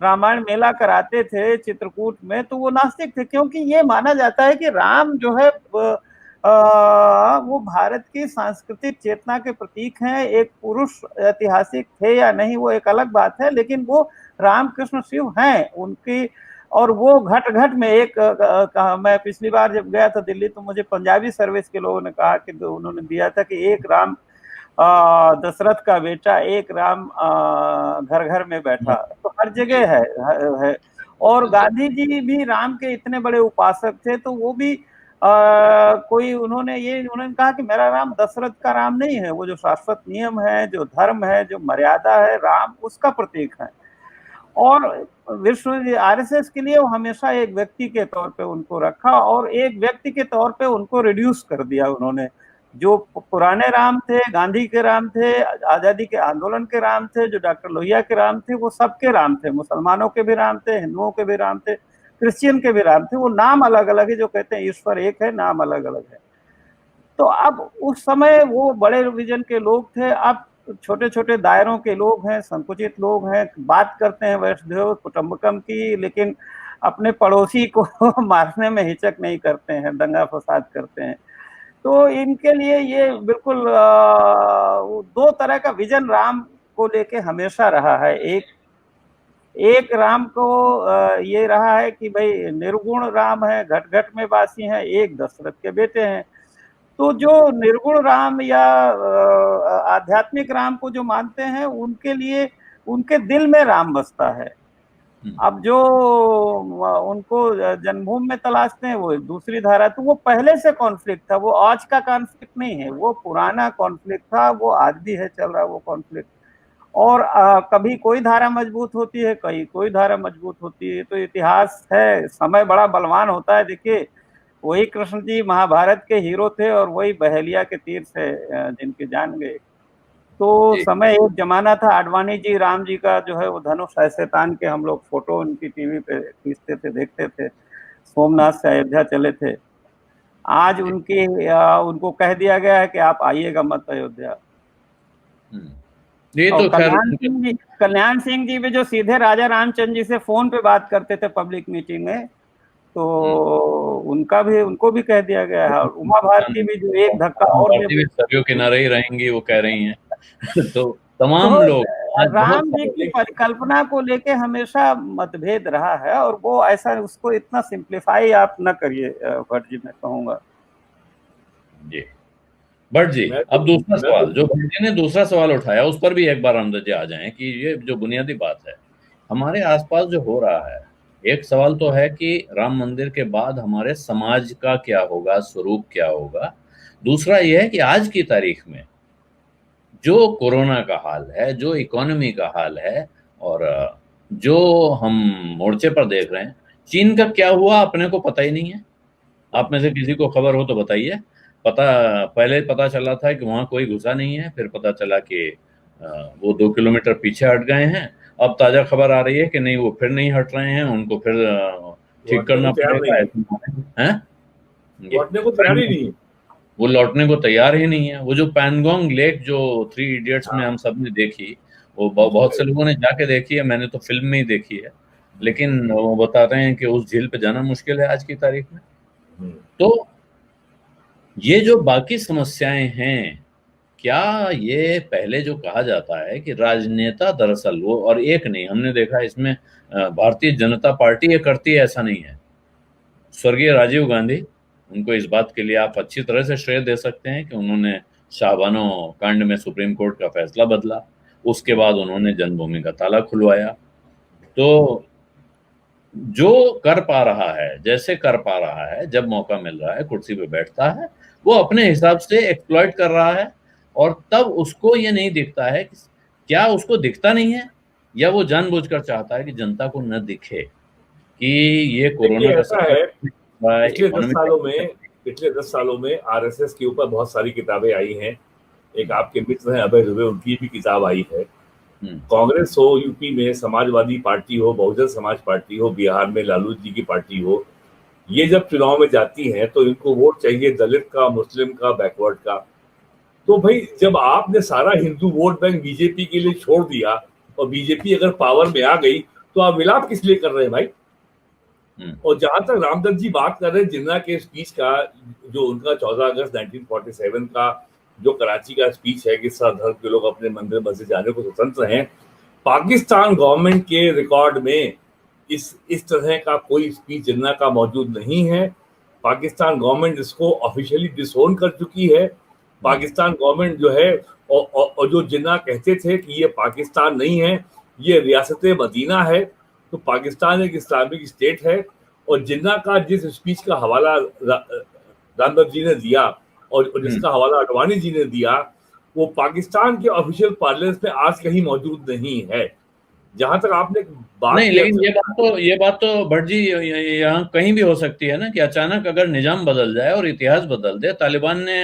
रामायण मेला कराते थे चित्रकूट में, तो वो नास्तिक थे, क्योंकि ये माना जाता है कि राम जो है वो भारत की सांस्कृतिक चेतना के प्रतीक हैं। एक पुरुष ऐतिहासिक थे या नहीं वो एक अलग बात है, लेकिन वो रामकृष्ण शिव हैं उनकी। और वो घट घट में एक मैं पिछली बार जब गया था दिल्ली तो मुझे पंजाबी सर्विस के लोगों ने कहा कि उन्होंने दिया था कि एक राम दशरथ का बेटा, एक राम घर घर में बैठा, तो हर जगह है। और गांधी जी भी राम के इतने बड़े उपासक थे, तो वो भी कोई उन्होंने कहा कि मेरा राम दशरथ का राम नहीं है, वो जो शाश्वत नियम है, जो धर्म है, जो मर्यादा है, राम उसका प्रतीक है। और विश्व आरएसएस के लिए वो हमेशा एक व्यक्ति के तौर पे उनको रखा और एक व्यक्ति के तौर पे उनको रिड्यूस कर दिया उन्होंने। जो पुराने राम थे, गांधी के राम थे, आजादी के आंदोलन के राम थे, जो डॉक्टर लोहिया के राम थे, वो सबके राम थे। मुसलमानों के भी राम थे, हिंदुओं के भी राम थे, क्रिश्चियन के भी राम थे। वो नाम अलग अलग है, जो कहते हैं ईश्वर एक है, नाम अलग अलग है। तो अब उस समय वो बड़े विजन के लोग थे, अब छोटे छोटे दायरों के लोग हैं, संकुचित लोग हैं, बात करते हैं वैष्णव कुटुंबकम की, लेकिन अपने पड़ोसी को मारने में हिचक नहीं करते हैं, दंगा फसाद करते हैं। तो इनके लिए ये बिल्कुल दो तरह का विजन राम को लेके हमेशा रहा है। एक राम को ये रहा है कि भाई निर्गुण राम है, घट घट में वासी हैं, एक दशरथ के बेटे हैं। तो जो निर्गुण राम या आध्यात्मिक राम को जो मानते हैं, उनके लिए उनके दिल में राम बसता है। अब जो उनको जन्मभूमि में तलाशते हैं वो दूसरी धारा। तो वो पहले से कॉन्फ्लिक्ट था, वो आज का कॉन्फ्लिक्ट नहीं है, वो पुराना कॉन्फ्लिक्ट था, वो आज भी है चल रहा वो कॉन्फ्लिक्ट। और कभी कोई धारा मजबूत होती है, कहीं कोई धारा मजबूत होती है। तो इतिहास है, समय बड़ा बलवान होता है। देखिए वही कृष्ण जी महाभारत के हीरो थे और वही बहेलिया के तीर से जिनकी जान गए। तो समय एक जमाना था, आडवाणी जी राम जी का जो है वो धनुष ऐसे तान के हम लोग फोटो उनकी टीवी पे खींचते थे, देखते थे। सोमनाथ से अयोध्या चले थे। आज उनको कह दिया गया है कि आप आइएगा मत अयोध्या। ये तो कल्याण सिंह जी भी जो सीधे राजा रामचंद्र जी से फोन पे बात करते थे पब्लिक मीटिंग में, तो उनको भी कह दिया गया है। और उमा भारती भी जो एक धक्का और सरयू किनारे ही रहेंगी वो कह रही हैं। तो तमाम लोग राम जी की परिकल्पना को लेके हमेशा मतभेद रहा है, और वो ऐसा उसको इतना सिंप्लीफाई आप न करिए भट्ट जी, मैं कहूँगा जी। भट्ट जी, अब दूसरा सवाल जो भट्ट जी ने दूसरा सवाल उठाया उस पर भी एक बार अंदाजे आ जाएं कि ये जो बुनियादी बात है हमारे आसपास जो हो रहा है। एक सवाल तो है कि राम मंदिर के बाद हमारे समाज का क्या होगा, स्वरूप क्या होगा। दूसरा यह है कि आज की तारीख में जो कोरोना का हाल है, जो इकोनॉमी का हाल है, और जो हम मोर्चे पर देख रहे हैं, चीन का क्या हुआ अपने को पता ही नहीं है। आप में से किसी को खबर हो तो बताइए। पहले पता चला था कि वहां कोई घुसा नहीं है, फिर पता चला कि वो 2 किलोमीटर पीछे हट गए हैं। अब ताजा खबर आ रही है कि नहीं, वो फिर नहीं हट रहे हैं, उनको फिर ठीक करना पड़ेगा। लौटने को तैयार ही नहीं है, वो लौटने को तैयार ही नहीं है। वो जो पैनगोंग लेक जो 3 इडियट्स में हम सब ने देखी, वो बहुत से लोगों ने जाके देखी है, मैंने तो फिल्म में ही देखी है, लेकिन वो बता रहे हैं कि उस झील पे जाना मुश्किल है आज की तारीख में। तो ये जो बाकी समस्याएं हैं, क्या ये पहले जो कहा जाता है कि राजनेता दरअसल वो, और एक नहीं, हमने देखा इसमें भारतीय जनता पार्टी ये करती है, ऐसा नहीं है। स्वर्गीय राजीव गांधी, उनको इस बात के लिए आप अच्छी तरह से श्रेय दे सकते हैं कि उन्होंने शाहबानो कांड में सुप्रीम कोर्ट का फैसला बदला। उसके बाद उन्होंने जन्मभूमि का ताला खुलवाया। तो जो कर पा रहा है, जैसे कर पा रहा है, जब मौका मिल रहा है कुर्सी पे बैठता है, वो अपने हिसाब से एक्सप्लॉइट कर रहा है। और तब उसको ये नहीं दिखता है कि क्या उसको दिखता नहीं है, या वो जानबूझकर चाहता है कि जनता को न दिखे कि ये कोरोना देखिए का ऐसा है, संकट है, पिछले 10 इकोनॉमिक। सालों में पिछले 10 सालों में आरएसएस के ऊपर बहुत सारी किताबें आई हैं। एक आपके मित्र हैं अभय दुबे, उनकी भी किताब आई है। कांग्रेस हो यूपी में, समाजवादी पार्टी हो, बहुजन समाज पार्टी हो, बिहार में लालू जी की पार्टी हो, ये जब चुनाव में जाती हैं तो इनको वोट चाहिए दलित का, मुस्लिम का, बैकवर्ड का। तो भाई जब आपने सारा हिंदू वोट बैंक बीजेपी के लिए छोड़ दिया और बीजेपी अगर पावर में आ गई, तो आप विलाप किस लिए कर रहे हैं भाई? और जहां तक रामदत्त जी बात कर रहे हैं जिन्ना के स्पीच का, जो उनका 14 अगस्त 1947 का जो कराची का स्पीच है कि सब धर्म के लोग अपने मंदिर मस्जिद जाने को स्वतंत्र हैं, पाकिस्तान गवर्नमेंट के रिकॉर्ड में इस तरह का कोई स्पीच जिन्ना का मौजूद नहीं है। पाकिस्तान गवर्नमेंट इसको ऑफिशियली डिसोन कर चुकी है। पाकिस्तान गवर्नमेंट जो है, और जो जिन्ना कहते थे कि ये पाकिस्तान नहीं है, ये रियासत मदीना है, तो पाकिस्तान एक इस्लामिक स्टेट है। और जिन्ना का जिस स्पीच का हवाला रामदत्त जी ने दिया और जिसका हवाला अडवाणी जी ने दिया, वो पाकिस्तान के ऑफिशियल पार्लेंस में आज कहीं मौजूद नहीं है। जहां तक आपने बात नहीं, लेकिन ये बात तो भट्ट जी यहाँ कहीं भी हो सकती है ना कि अचानक अगर निजाम बदल जाए और इतिहास बदल दे, तालिबान ने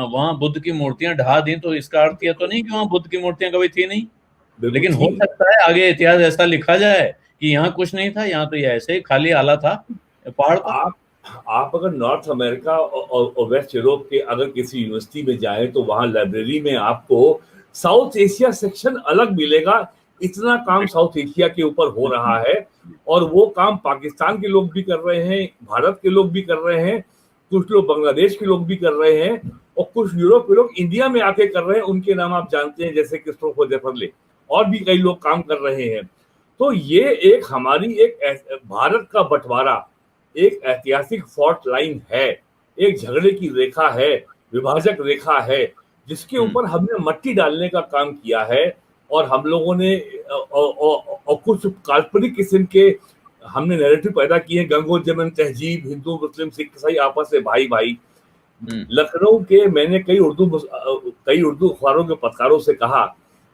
वहां बुद्ध की मूर्तियां ढा दी, तो इसका अर्थ ये तो नहीं कि वहां बुद्ध की मूर्तियां कभी थी नहीं। लेकिन हो सकता है आगे इतिहास ऐसा लिखा जाए कि यहाँ कुछ नहीं था, यहाँ तो ये ऐसे ही खाली आला था पहाड़ पर। आप अगर नॉर्थ अमेरिका और वेस्ट यूरोप के अगर किसी यूनिवर्सिटी में जाएं तो वहां लाइब्रेरी में आपको साउथ एशिया सेक्शन अलग मिलेगा। इतना काम साउथ एशिया के ऊपर हो रहा है, और वो काम पाकिस्तान के लोग भी कर रहे हैं, भारत के लोग भी कर रहे हैं, कुछ लोग बांग्लादेश के लोग भी कर रहे हैं, और कुछ यूरोप के लोग इंडिया में आके कर रहे हैं। उनके नाम आप जानते हैं, जैसे क्रिस्टोफर जेफरले, और भी कई लोग काम कर रहे हैं। तो ये एक हमारी एक भारत का बंटवारा, एक ऐतिहासिक फॉल्ट लाइन है, एक झगड़े की रेखा है, विभाजक रेखा है, जिसके ऊपर हमने मट्टी डालने का काम किया है। और हम लोगों ने और कुछ काल्पनिक किस्म के हमने नैरेटिव पैदा किए, गंगो जमन तहजीब, हिंदू मुस्लिम सिख ईसाई आपस में भाई भाई। लखनऊ के मैंने कई उर्दू अखबारों के पत्रकारों से कहा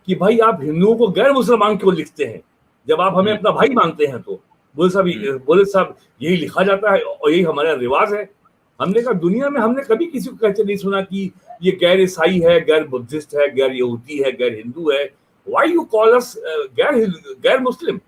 कि भाई आप हिंदुओं को गैर मुसलमान क्यों लिखते हैं, जब आप हमें अपना भाई मानते हैं? तो बोले साहब यही लिखा जाता है और यही हमारा रिवाज है। हमने कहा दुनिया में हमने कभी किसी को कहते नहीं सुना कि ये गैर ईसाई है, गैर बुद्धिस्ट है, गैर यहूदी है, गैर हिंदू है। व्हाई यू कॉल अस गैर मुस्लिम?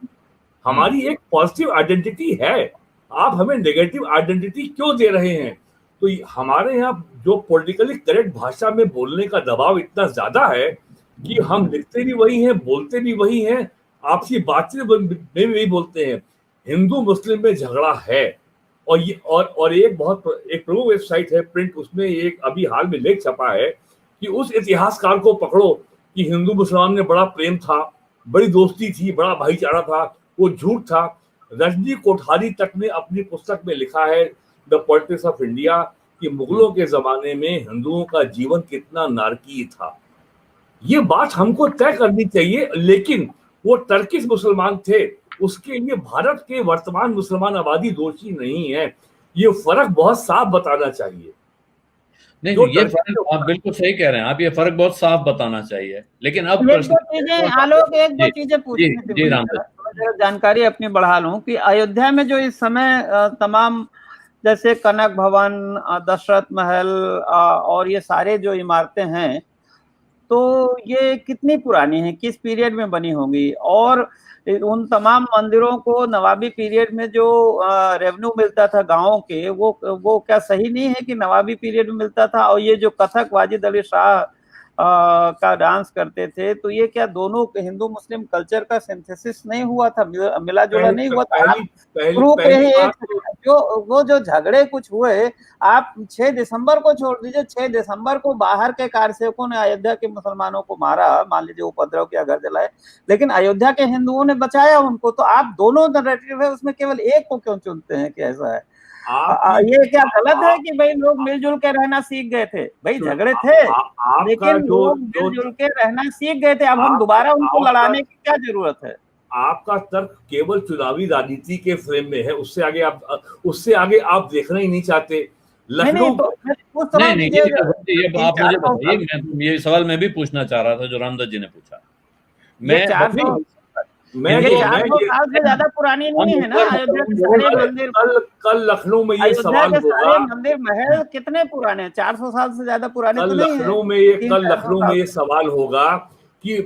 हमारी एक पॉजिटिव आइडेंटिटी है, आप हमें नेगेटिव आइडेंटिटी क्यों दे रहे हैं? तो हमारे यहाँ जो पॉलिटिकली करेक्ट भाषा में बोलने का दबाव इतना ज्यादा है कि हम लिखते भी वही हैं, बोलते भी वही हैं, आपसी बातचीत में भी वही बोलते हैं। हिंदू मुस्लिम में झगड़ा है। और ये और एक प्रमुख वेबसाइट है प्रिंट, उसमें एक अभी हाल में लेख छपा है कि उस इतिहासकार को पकड़ो कि हिंदू मुसलमान में बड़ा प्रेम था, बड़ी दोस्ती थी, बड़ा भाईचारा था, वो झूठ था। रजनी कोठारी तक ने अपनी पुस्तक में लिखा है द पॉलिटिक्स ऑफ इंडिया कि मुगलों के जमाने में हिंदुओं का जीवन कितना नारकीय था। ये बात हमको तय करनी चाहिए, लेकिन वो टर्किश मुसलमान थे, उसके लिए भारत के वर्तमान मुसलमान आबादी दोषी नहीं है। ये फर्क बहुत साफ बताना चाहिए। नहीं, ये फर्क आप बिल्कुल सही कह रहे हैं, आप ये फर्क बहुत साफ बताना चाहिए। लेकिन अब आलोक एक दो चीजें पूछनी थी, जानकारी अपनी बढ़ा लूं कि अयोध्या में जो इस समय तमाम जैसे कनक भवन, दशरथ महल और ये सारे जो इमारतें हैं, तो ये कितनी पुरानी है, किस पीरियड में बनी होंगी? और उन तमाम मंदिरों को नवाबी पीरियड में जो रेवेन्यू मिलता था गांवों के, वो क्या सही नहीं है कि नवाबी पीरियड में मिलता था? और ये जो कथक वाजिद अली शाह का डांस करते थे, तो ये क्या दोनों हिंदू मुस्लिम कल्चर का सिंथेसिस नहीं हुआ था, मिला जुला नहीं हुआ था? जो झगड़े कुछ हुए, आप 6 दिसंबर को छोड़ दीजिए, 6 दिसंबर को बाहर के कारसेवकों ने अयोध्या के मुसलमानों को मारा, मान लीजिए उपद्रव किया, घर जलाए, लेकिन अयोध्या के हिंदुओं ने बचाया उनको। तो आप दोनों नैरेटिव है, उसमें केवल एक को क्यों चुनते हैं कि ऐसा है? ये क्या गलत है कि भाई लोग मिलजुल के रहना सीख गए थे? भाई झगड़े थे, लेकिन लोग मिलजुल के रहना सीख गए थे। अब हम दोबारा उनको लड़ाने की क्या जरूरत है? आपका तर्क केवल चुनावी राजनीति के फ्रेम में है, उससे आगे आप देखना ही नहीं चाहते। लखनऊ तो नहीं, ये आप मुझे बताइए, ये सवाल मैं भी पूछना चाह रहा था जो रामदास जी ने पूछा। मैं 400 साल से ज्यादा पुरानी नहीं है ना अयोध्या के सारे मंदिर। कल लखनऊ में ये सवाल होगा, मंदिर महल कितने पुराने हैं? 400 साल से ज्यादा पुराने तो नहीं है। कल लखनऊ में ये सवाल होगा कि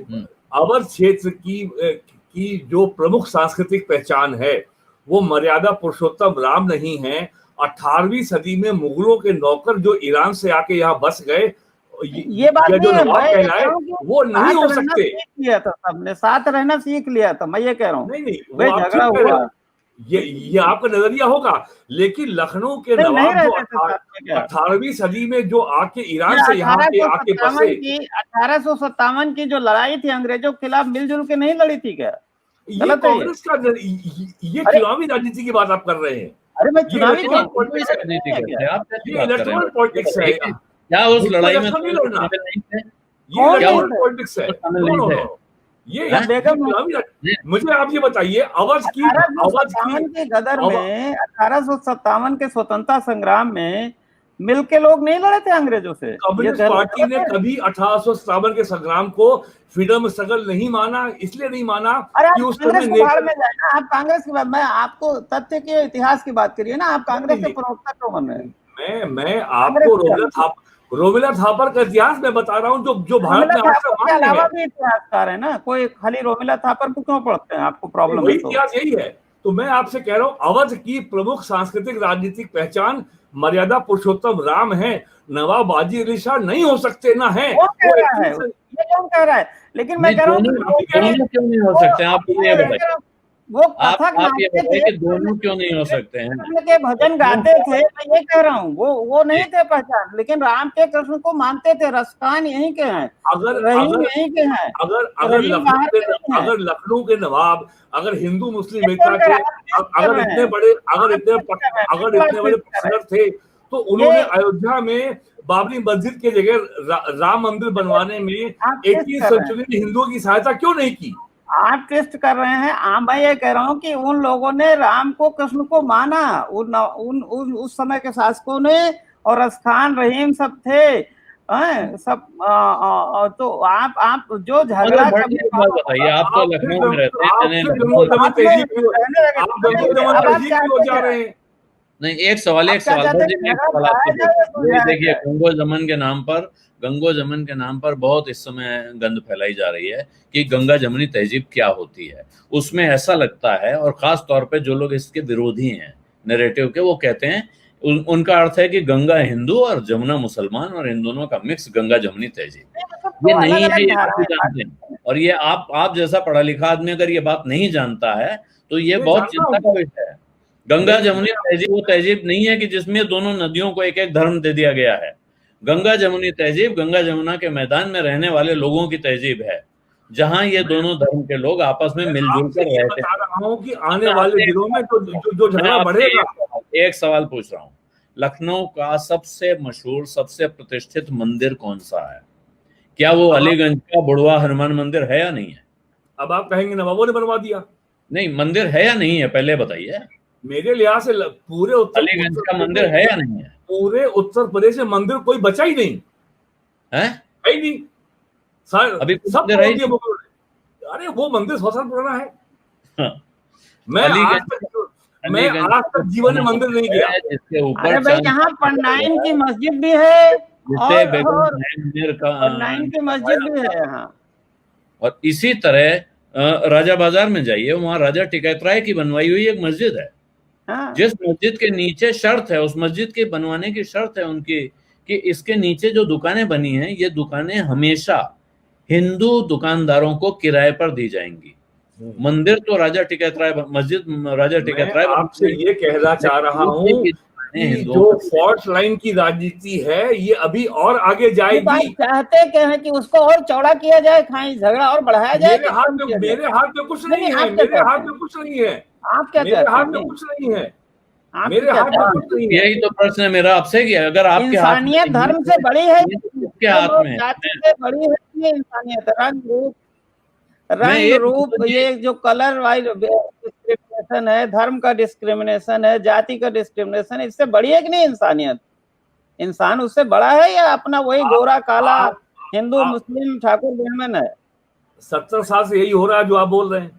अवध क्षेत्र की जो प्रमुख सांस्कृतिक पहचान है वो मर्यादा पुरुषोत्तम राम नहीं है। 18वीं सदी में मुगलों के नौकर जो ईरान से आके यहाँ बस गए, ये बात नहीं है, वो नहीं हो सकते। सीख लिया था, सबने साथ रहना सीख लिया था, मैं ये कह रहा हूँ। नहीं, झगड़ा हुआ, ये आपका नजरिया होगा, लेकिन लखनऊ के नवाब जो 18वीं सदी में जो आके ईरान से यहाँ आके बसे, 1857 की जो लड़ाई थी अंग्रेजों के खिलाफ मिलजुल के नहीं लड़ी थी क्या? ये कांग्रेस का ये चुनावी राजनीति की बात आप कर रहे हैं। अरे मैं चुनावी इलेक्टोरल पॉलिटिक्स है क्या? उस लड़ाई में नहीं लड़ना, ये पॉलिटिक्स है। मुझे आप ये बताइए, अवध की गदर में 1857 के स्वतंत्रता संग्राम में मिलके लोग नहीं लड़े थे अंग्रेजों से। कम्युनिस्ट पार्टी ने कभी 1857 के संग्राम को फ्रीडम स्ट्रगल नहीं माना, इसलिए नहीं माना कि उस समय आप कांग्रेस की बात, मैं आपको तथ्य के इतिहास की बात करिए ना, आप कांग्रेस के प्रवक्ता क्यों बन रहे हैं? मैं आपको रोमिला थापर का इतिहास में बता रहा हूँ, जो भारत में अलावा भी इतिहासकार है ना, कोई खाली रोमिला थापर को क्यों पढ़ते हैं? आपको प्रॉब्लम है? इतिहास यही है। तो मैं आपसे कह रहा हूँ, अवध की प्रमुख सांस्कृतिक राजनीतिक पहचान मर्यादा पुरुषोत्तम राम है, नवाब बाजी अली शाह नहीं हो सकते ना है। ये कौन कह रहा है? लेकिन मैं कह रहा हूँ क्यों नहीं हो सकते? आप ये बताइए, वो कथक गाते थे कि दोनों क्यों नहीं हो सकते हैं? के भजन गाते थे, मैं ये कह रहा हूँ, वो नहीं थे पहचान, लेकिन राम के कृष्ण को मानते थे। रसखान यहीं के हैं, यहीं के हैं। अगर लखनऊ के नवाब, अगर हिंदू मुस्लिम एकता के अगर इतने बड़े पसंद थे, तो उन्होंने अयोध्या में बाबरी मस्जिद के जगह राम मंदिर बनवाने में 18वीं सेंचुरी में हिंदुओं की सहायता क्यों नहीं की? आप टेस्ट कर रहे हैं। मैं ये कह रहा हूँ कि उन लोगों ने राम को कृष्ण को माना, उस समय के शासकों ने, और रसखान रहीम सब थे, सब। तो आप जो झगड़ा बताइए, आप तो लखनऊ में रहते हैं। नहीं, एक सवाल देखिए, गंगो जमन के नाम पर बहुत इस समय गंद फैलाई जा रही है कि गंगा जमनी तहजीब क्या होती है। उसमें ऐसा लगता है, और खास तौर पे जो लोग इसके विरोधी हैं नैरेटिव के, वो कहते हैं, उनका अर्थ है कि गंगा हिंदू और जमुना मुसलमान, और इन दोनों का मिक्स गंगा जमनी तहजीब। ये नहीं है, ये आप जानते हैं। और ये आप जैसा पढ़ा लिखा आदमी अगर ये बात नहीं जानता है तो ये बहुत चिंता का विषय है। गंगा जमुनी तहजीब वो तहजीब नहीं है कि जिसमें दोनों नदियों को एक एक धर्म दे दिया गया है। गंगा जमुनी तहजीब गंगा जमुना के मैदान में रहने वाले लोगों की तहजीब है, जहां ये दोनों धर्म के लोग आपस में मिलजुल कर रहते हैं। कि आने वाले दिनों में जो झगड़ा बढ़ेगा। एक सवाल पूछ रहा हूँ, लखनऊ का सबसे मशहूर, सबसे प्रतिष्ठित मंदिर कौन सा है? क्या वो अलीगंज का बुढ़वा हनुमान मंदिर है या नहीं है? अब आप कहेंगे नवाबों ने बनवा दिया। नहीं, मंदिर है या नहीं है, पहले बताइए। मेरे लिहाज से पूरे अलीगंज का मंदिर है या नहीं है? पूरे उत्तर प्रदेश में मंदिर कोई बचा ही नहीं है, ही नहीं। अभी सब अरे वो मंदिर 100 साल पुराना है। हाँ। मैं आज तक जीवन में मंदिर नहीं गया। इसके ऊपर अरे भाई, यहाँ पंडाइन की मस्जिद भी है, पंडाइन की मस्जिद भी है यहाँ। और इसी तरह राजा बाजार में जाइए, वहाँ राजा टिकैत राय की बनवाई हुई एक मस्जिद है। हाँ। जिस मस्जिद के नीचे शर्त है, उस मस्जिद के बनवाने की शर्त है उनकी कि इसके नीचे जो दुकानें बनी हैं, ये दुकानें हमेशा हिंदू दुकानदारों को किराए पर दी जाएंगी। मंदिर तो राजा टिकैत राय, मस्जिद राजा टिकैत राय। आपसे ये कहना चाह रहा हूँ, जो फॉल्ट लाइन की राजनीति है ये अभी और आगे जाएगी। चाहते क्या है कि उसको और चौड़ा किया जाए, खाई झगड़ा और बढ़ाया जाए। मेरे हाथ में कुछ नहीं है, मेरे हाथ में कुछ नहीं है। आप क्या मेरे हाथ में कुछ नहीं है, मेरे हाथ में कुछ नहीं है। यही तो प्रश्न है मेरा आपसे कि अगर आपके इंसानियत धर्म से बड़ी है, क्या हाथ में जाति से बड़ी है इंसानियत। रंग रूप, ये जो कलर वाइज डिस्क्रिमिनेशन है, धर्म का डिस्क्रिमिनेशन है, जाति का डिस्क्रिमिनेशन, इससे बड़ी है कि नहीं इंसानियत? इंसान उससे बड़ा है या अपना वही गोरा काला हिंदू मुस्लिम ठाकुर ब्राह्मण है? 70 साल से यही हो रहा है जो आप बोल रहे हैं।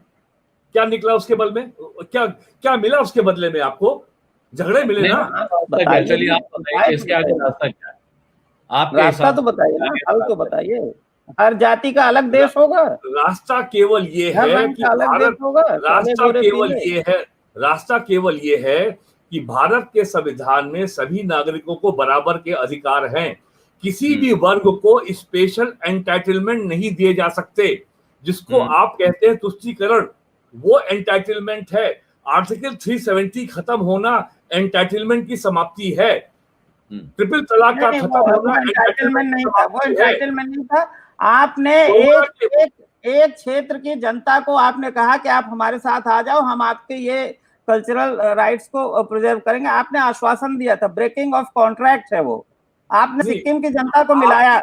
क्या निकला उसके बदले में? क्या क्या मिला उसके बदले में? आपको झगड़े मिले ना? चलिए आप बताइए इसके आगे रास्ता क्या है? आपके रास्ता तो बताइए ना, हल तो बताइए। हर जाति का अलग देश होगा? रास्ता केवल ये है कि भारत, रास्ता केवल ये है कि भारत के संविधान में सभी नागरिकों को बराबर के अधिकार हैं। किसी भी वर्ग को स्पेशल एंटाइटलमेंट नहीं दिए जा सकते। जिसको आप कहते हैं तुष्टीकरण, वो एंटाइटलमेंट है। आर्टिकल 370 खत्म होना एंटाइटलमेंट की समाप्ति है। ट्रिपल तलाक का खत्म होना एंटाइटलमेंट नहीं था, वो एंटाइटलमेंट नहीं था। आपने एक क्षेत्र की जनता को आपने कहा कि आप हमारे साथ आ जाओ, हम आपके ये कल्चरल राइट्स को प्रिजर्व करेंगे। आपने आश्वासन दिया था, ब्रेकिंग ऑफ कॉन्ट्रैक्ट है वो। आपने सिक्किम की जनता को मिलाया,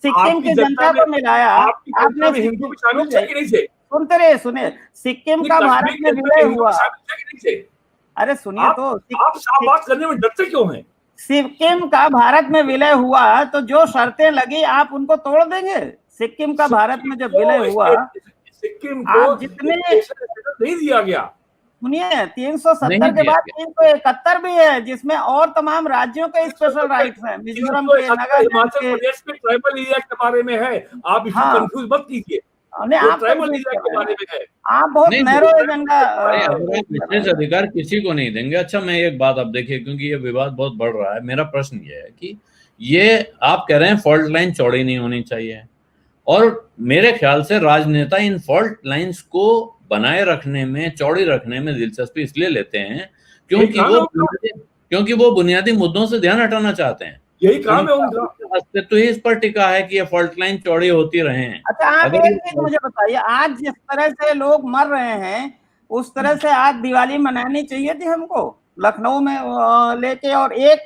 सिक्किम की जनता को मिलाया। आपने हिंदू शामिल थे कि नहीं थे? सुनते रहे, सुने, सिक्किम का भारत में विलय हुआ। अरे सुनिए तो, आप साफ बात करने में डरते क्यों हैं? सिक्किम का भारत में विलय हुआ तो जो शर्तें लगी आप उनको तोड़ देंगे? सिक्किम का भारत में जब विलय हुआ, सिक्किम को जितने नहीं दिया गया। सुनिए, 370 के बाद 371 भी है, जिसमें और तमाम राज्यों के स्पेशल राइट्स हैं। मिजोरम के, हिमाचल प्रदेश के ट्राइबल एरिया के बारे में है। आप इसको कंफ्यूज मत कीजिए। ट्राइबल एरिया के बारे में है। आप बहुत नैरो एजेंडा। विशेष अधिकार किसी को नहीं देंगे। अच्छा, मैं एक बात आप देखिए, क्योंकि ये विवाद बहुत बढ़ रहा है। मेरा प्रश्न ये है कि ये आप कह रहे हैं फॉल्ट लाइन चौड़ी नहीं होनी चाहिए, और मेरे ख्याल से राजनेता इन फॉल्ट लाइंस को बनाए रखने में, चौड़ी रखने में दिलचस्पी इसलिए लेते हैं क्योंकि वो बुनियादी मुद्दों से ध्यान हटाना चाहते हैं। यही काम है उनका। अस्तित्व ही इस पर टिका है कि ये फॉल्ट लाइन चौड़ी होती रहे। अच्छा, आप एक चीज मुझे बताइए, आज जिस तरह से लोग मर रहे हैं उस तरह से आज दिवाली मनानी चाहिए थी हमको लखनऊ में लेके। और एक,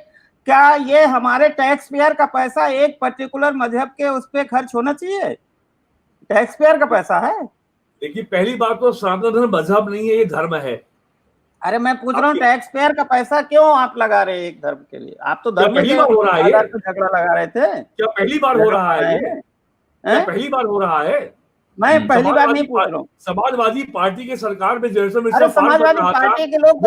क्या ये हमारे टैक्स पेयर का पैसा एक पर्टिकुलर मजहब के उस पर खर्च होना चाहिए? टैक्स पेयर का पैसा है। देखिए, पहली बात तो सनातन धर्म मजहब नहीं है, ये धर्म है। अरे मैं पूछ रहा हूँ, टैक्स पेयर का पैसा क्यों आप लगा रहे हैं एक धर्म के लिए? आप तो धर्म पहली बार हो रहा है, झगड़ा लगा रहे थे। क्या पहली बार हो रहा है? क्या पहली बार हो रहा है? मैं पहली बार नहीं पूछ रहा हूँ। समाजवादी पार्टी के सरकार में समाजवादी पार्टी के लोग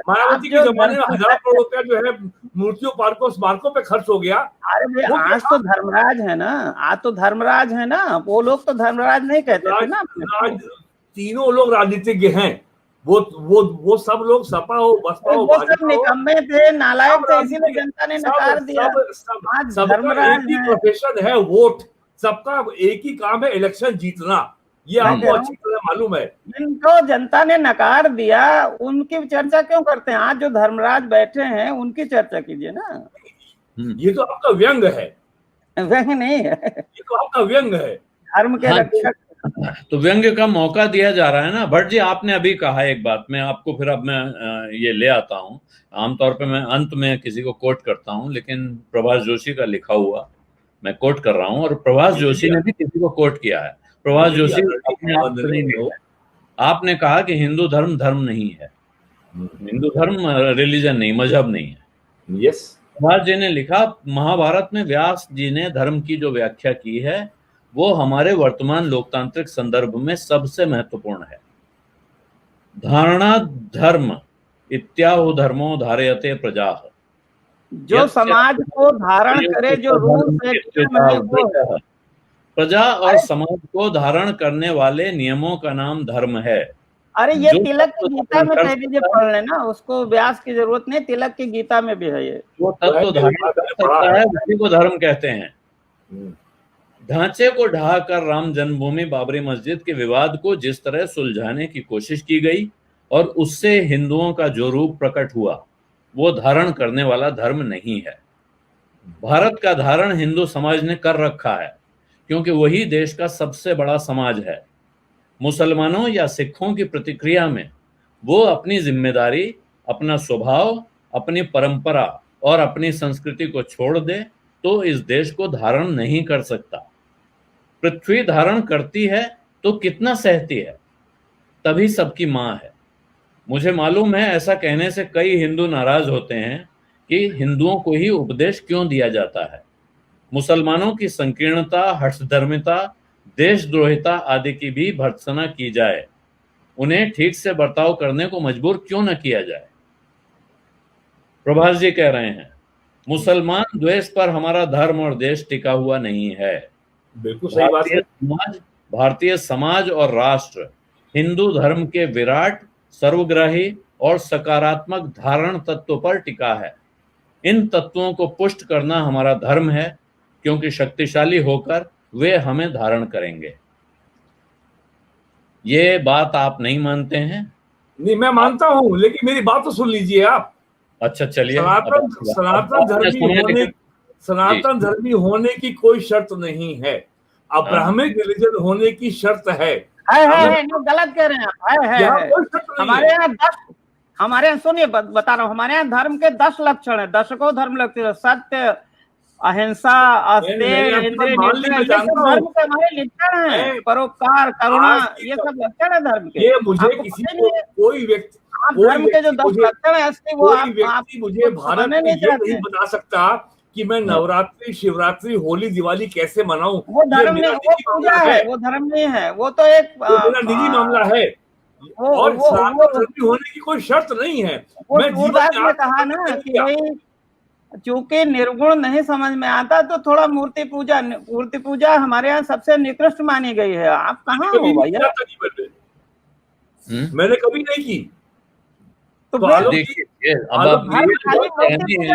मायावती के जमाने में हजारों करोड़ रुपया जो है मूर्तियों, पार्कों, स्मारकों पे खर्च हो गया। अरे आज तो धर्मराज है ना, आज तो धर्मराज है ना। वो लोग तो धर्मराज नहीं कहते थे ना। तीनों लोग राजनीतिज्ञ हैं। वो सब लोग सपा हो, बसपा हो, भाजपा निकम्मे थे, नालायक थे, इसीलिए जनता ने नकार दिया। आज धर्मराज एक ही प्रोफेशन है, वोट। सबका एक ही काम है, इलेक्शन जीतना। ये आपको अच्छी तरह मालूम है। जिनको जनता ने नकार दिया उनकी चर्चा क्यों करते हैं? आज जो धर्मराज बैठे हैं उनकी चर्चा कीजिए ना। ये तो आपका व्यंग है। व्यंग नहीं है, ये तो आपका व्यंग है। धर्म के रक्षक। तो व्यंग्य का मौका दिया जा रहा है ना। भट्ट जी, आपने अभी कहा एक बात, मैं आपको फिर अब मैं ये ले आता हूँ। आमतौर पे मैं अंत में किसी को कोट करता हूँ, लेकिन प्रभाष जोशी का लिखा हुआ मैं कोट कर रहा हूँ, और प्रभाष जोशी ने भी किसी को कोट किया है। प्रभाष जोशी अपने आप से नहीं हो, आपने कहा कि हिंदू धर्म धर्म नहीं है, हिंदू धर्म रिलीजन नहीं, मजहब नहीं है। यस, प्रभाष जी ने लिखा, महाभारत में व्यास जी ने धर्म की जो व्याख्या की है वो हमारे वर्तमान लोकतांत्रिक संदर्भ में सबसे महत्वपूर्ण है। धारणा धर्म इत्याहु धर्मो धारयते प्रजा, जो समाज को धारण करे, जो रूल है, प्रजा और समाज को धारण करने वाले नियमों का नाम धर्म है। अरे ये तिलक की गीता में कह दीजिए, पढ़ लेना, उसको व्यास की जरूरत नहीं, तिलक की गीता में भी है। ये वो तत्व धारण कर सकता है, उसी को धर्म कहते हैं। ढांचे को ढहाकर राम जन्मभूमि बाबरी मस्जिद के विवाद को जिस तरह सुलझाने की कोशिश की गई और उससे हिंदुओं का जो रूप प्रकट हुआ, वो धारण करने वाला धर्म नहीं है। भारत का धारण हिंदू समाज ने कर रखा है, क्योंकि वही देश का सबसे बड़ा समाज है। मुसलमानों या सिखों की प्रतिक्रिया में वो अपनी जिम्मेदारी, अपना स्वभाव, अपनी परंपरा और अपनी संस्कृति को छोड़ दे तो इस देश को धारण नहीं कर सकता। पृथ्वी धारण करती है तो कितना सहती है, तभी सबकी माँ है। मुझे मालूम है ऐसा कहने से कई हिंदू नाराज होते हैं कि हिंदुओं को ही उपदेश क्यों दिया जाता है। मुसलमानों की संकीर्णता, हठधर्मिता, देशद्रोहिता आदि की भी भर्त्सना की जाए, उन्हें ठीक से बर्ताव करने को मजबूर क्यों न किया जाए। प्रभाष जी कह रहे हैं, मुसलमान द्वेष पर हमारा धर्म और देश टिका हुआ नहीं है। बिल्कुल सही बात है। भारतीय समाज और राष्ट्र हिंदू धर्म के विराट, सर्वग्राही और सकारात्मक धारण तत्व पर टिका है। इन तत्वों को पुष्ट करना हमारा धर्म है, क्योंकि शक्तिशाली होकर वे हमें धारण करेंगे। ये बात आप नहीं मानते हैं? नहीं, मैं मानता हूं, लेकिन मेरी बात तो सुन लीजिए आप। अच्छा चलिए। सनातन धर्मी होने की कोई शर्त नहीं है, अब्राहमिक रिलीजन होने की शर्त है। गलत कह रहे हैं आप। हमारे यहाँ सुनिए, बता रहा हूँ, हमारे यहाँ धर्म के 10 लक्षण है, दशकों धर्म लक्षण, सत्य, अहिंसा, अस्तेय, इंद्रिय निग्रह, ये सब धर्म के हमारे लक्षण हैं। परोपकार, करुणा, ये सब लक्षण है धर्म के। ये मुझे किसी को, कोई व्यक्ति, धर्म के जो 10 लक्षण है असली, वो आप मुझे भारत में ये नहीं बता सकता कि मैं नवरात्रि, शिवरात्रि, होली, दिवाली कैसे मनाऊं। वो धर्म नहीं, वो पूजा है, वो धर्म नहीं है, वो तो एक मेरा निजी मामला है। और सनातन होने की कोई शर्त नहीं है। मैं सूरदास ने कहा ना कि भाई चूंकि निर्गुण नहीं समझ में आता तो थोड़ा मूर्ति पूजा हमारे यहाँ सबसे निकृष्ट मानी गई है। आप कहाँ हो भैया? मैंने कभी नहीं की। तो देखिए, अब आप देखिए,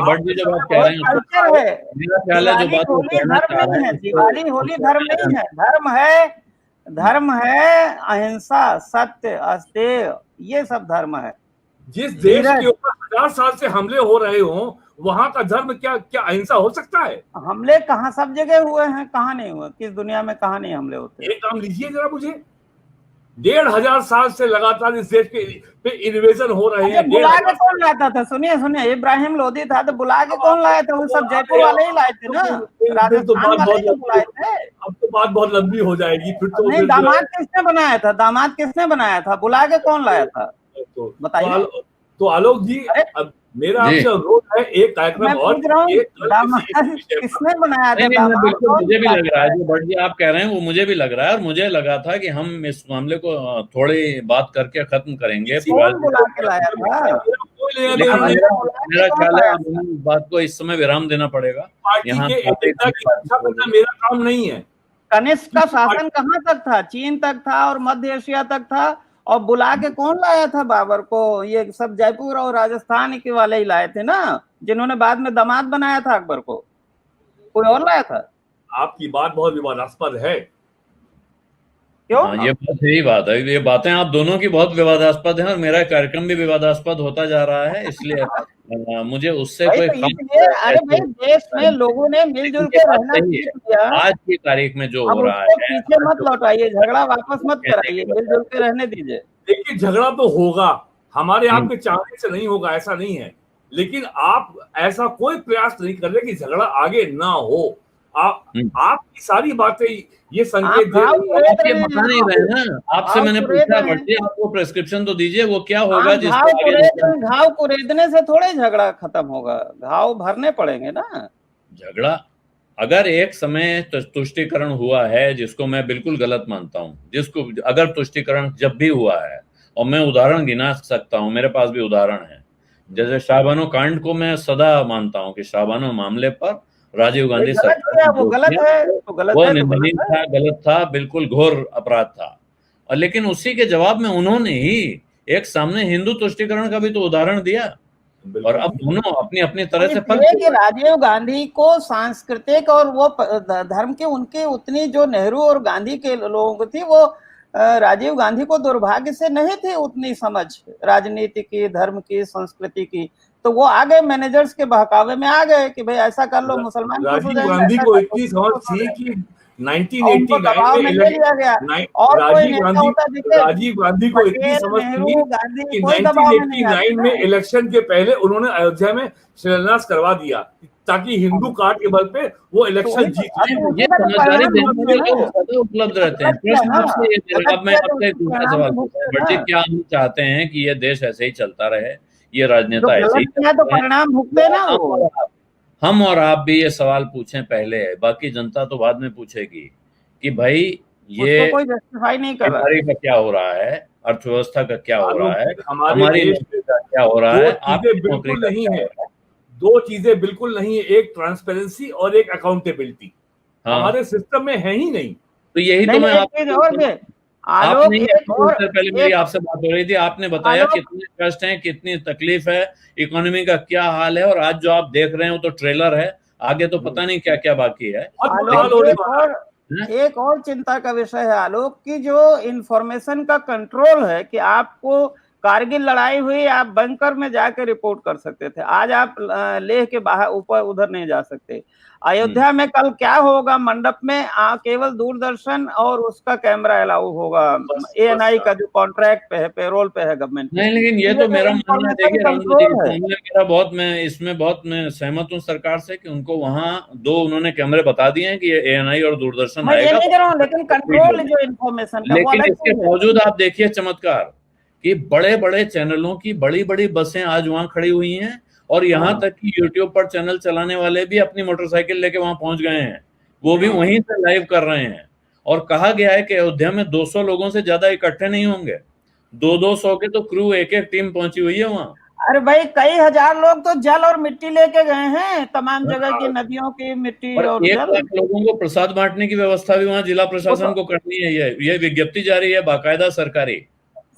भट्ट जी जब आप कह रहे हैं, मेरा ख्याल है जो बात वो कहना चाह रहे हैं, दिवाली होली धर्म नहीं है, धर्म है अहिंसा, सत्य, अस्तेय, ये सब धर्म है। जिस देश के ऊपर 1000 साल से हमले हो रहे हो, वहां का धर्म क्या अहिंसा हो सकता है? हमले कहाँ, सब जगह हुए हैं, कहाँ नहीं हुए? किस दुनिया में कहाँ नहीं हमले होते? एक काम लीजिए जरा मुझे। 1500 साल से लगातार इस देश पे इन्वेजन हो रहे हैं। बुला के कौन लाता था? सुनिए, इब्राहिम लोदी था तो बुला के कौन लाया था? वो सब जयपुर वाले ही लाए थे ना, राजस्थान वाले ही बुलाए थे। अब तो बात बहुत लंबी हो जाएगी फिर तो। नहीं, दामाद किसने बनाया था? बुला के कौन लाया था बताइए। तो आलोक जी, अब मेरा आपसे अनुरोध है, एक कार्यक्रम और किसने बनाया था? बिल्कुल, मुझे भी लग रहा है जो भट्ट जी आप कह रहे हैं वो मुझे भी लग रहा है, और मुझे लगा था कि हम इस मामले को थोड़ी बात करके खत्म करेंगे। मेरा ख्याल है इस बात को इस समय विराम देना पड़ेगा। यहाँ मेरा काम नहीं है। कनिष्क का शासन कहाँ तक था? चीन तक था और मध्य एशिया तक था। और बुला के कौन लाया था बाबर को? ये सब जयपुर और राजस्थान के वाले ही लाए थे ना, जिन्होंने बाद में दामाद बनाया था अकबर को। कोई और लाया था? आपकी बात बहुत विवादास्पद है। क्यों? ये बहुत सही बात है, ये बातें आप दोनों की बहुत विवादास्पद हैं और मेरा कार्यक्रम भी विवादास्पद होता जा रहा है, इसलिए मुझे उससे कोई अरे भाई, देश में लोगों ने मिलजुल के रहना चाहिए। आज की तारीख में जो हो रहा है, पीछे मत लौटाइए, झगड़ा वापस मत कराइए, मिलजुल के रहने दीजिए। देखिए, झगड़ा तो होगा, हमारे आपके चाहने से नहीं होगा, ऐसा नहीं है, लेकिन आप ऐसा कोई प्रयास नहीं कर रहे कि झगड़ा आगे ना हो। आपकी सारी बातें ये संकेत दे रही है। बता नहीं रहे ना, आपसे मैंने पूछा भट्टी, आपको प्रेस्क्रिप्शन तो दीजिए, वो क्या होगा? घाव कुरेदने से थोड़े झगड़ा खत्म होगा, घाव भरने पड़ेंगे ना। झगड़ा अगर एक समय तुष्टिकरण हुआ है, जिसको मैं बिल्कुल गलत मानता हूँ, जिसको अगर तुष्टिकरण जब भी हुआ है, और मैं उदाहरण गिना सकता हूँ, मेरे पास भी उदाहरण है, जैसे शाहबानो कांड को मैं सदा मानता हूँ कि शाहबानो मामले पर राजीव गांधी सरकार, वो गलत है, वो निंदनीय था, गलत था, बिल्कुल घोर अपराध था। और लेकिन उसी के जवाब में उन्होंने ही एक सामने हिंदू तुष्टिकरण का भी तो उदाहरण दिया, और अब दोनों अपनी अपनी तरह से राजीव गांधी को सांस्कृतिक और वो धर्म के उनके उतनी जो नेहरू और गांधी के लोगों को थी, वो राजीव गांधी को दुर्भाग्य से नहीं थी उतनी समझ राजनीति की, धर्म की, संस्कृति की। तो वो आ गए मैनेजर्स के बहकावे में आ गए कि भाई ऐसा कर लो, मुसलमान। राजीव गांधी को इतनी समझ थी कि 1989 में राजीव गांधी को इतनी समझ थी कि 1989 में इलेक्शन के पहले उन्होंने अयोध्या में शिलान्यास करवा दिया ताकि हिंदू कार्ड के बल पे वो इलेक्शन जीत। ये समझदारी उपलब्ध रहते हैं। प्रश्न आपसे ये, अब मैं आपसे एक दूसरा सवाल पूछूं, बच्चे क्या हम चाहते हैं कि ये देश ऐसे ही चलता रहे, ये राजनेता ऐसे ही तो परिणाम भुगते ना वो। हम और आप भी ये सवाल पूछें पहले, बाकी जनता तो बाद में पूछेगी कि भाई ये कोई जस्टिफाई नहीं कर रहा का क्या हो रहा है, अर्थव्यवस्था का क्या हो रहा है, हमारी नौकरी का क्या हो रहा है। आपकी बिल्कुल नहीं है, दो चीजें बिल्कुल नहीं है, एक ट्रांसपेरेंसी और एक अकाउंटेबिलिटी हमारे सिस्टम में है ही नहीं। तो यही तो मैं पहले मेरी आपसे बात हो रही थी, आपने बताया कितने कष्ट हैं, कितनी तकलीफ है, इकोनॉमी का क्या हाल है, और आज जो आप देख रहे हो तो ट्रेलर है, आगे तो पता नहीं क्या क्या बाकी है। एक और चिंता का विषय है आलोक की जो इंफॉर्मेशन का कंट्रोल है कि आपको कारगिल लड़ाई हुई, आप बंकर में जाकर रिपोर्ट कर सकते थे, आज आप लेह के बाहर ऊपर उधर नहीं जा सकते। अयोध्या में कल क्या होगा, मंडप में केवल दूरदर्शन और उसका कैमरा अलाउ होगा, ANI का जो कॉन्ट्रैक्ट पे है, पेरोल पे है गवर्नमेंट। नहीं, लेकिन ये तो मेरा मानना है, देखिए मैं इसमें बहुत मैं सहमत हूँ सरकार से कि उनको वहाँ दो उन्होंने कैमरे बता दिए हैं कि ये ANI और दूरदर्शन आएगा, लेकिन कंट्रोल जो इन्फॉर्मेशन, लेकिन इसके बावजूद आप देखिए चमत्कार कि बड़े बड़े चैनलों की बड़ी बड़ी बसें आज वहां खड़ी हुई हैं, और यहाँ तक कि यूट्यूब पर चैनल चलाने वाले भी अपनी मोटरसाइकिल लेके वहां पहुंच गए हैं, वो भी वहीं से लाइव कर रहे हैं। और कहा गया है कि अयोध्या में 200 लोगों से ज्यादा इकट्ठे नहीं होंगे, 200 के तो क्रू, एक टीम पहुंची हुई है वहां। अरे भाई कई हजार लोग तो जल और मिट्टी लेके गए हैं, तमाम जगह की नदियों की मिट्टी और 1 लाख लोगों को प्रसाद बांटने की व्यवस्था भी वहां जिला प्रशासन को करनी है। ये विज्ञप्ति जारी है बाकायदा सरकारी।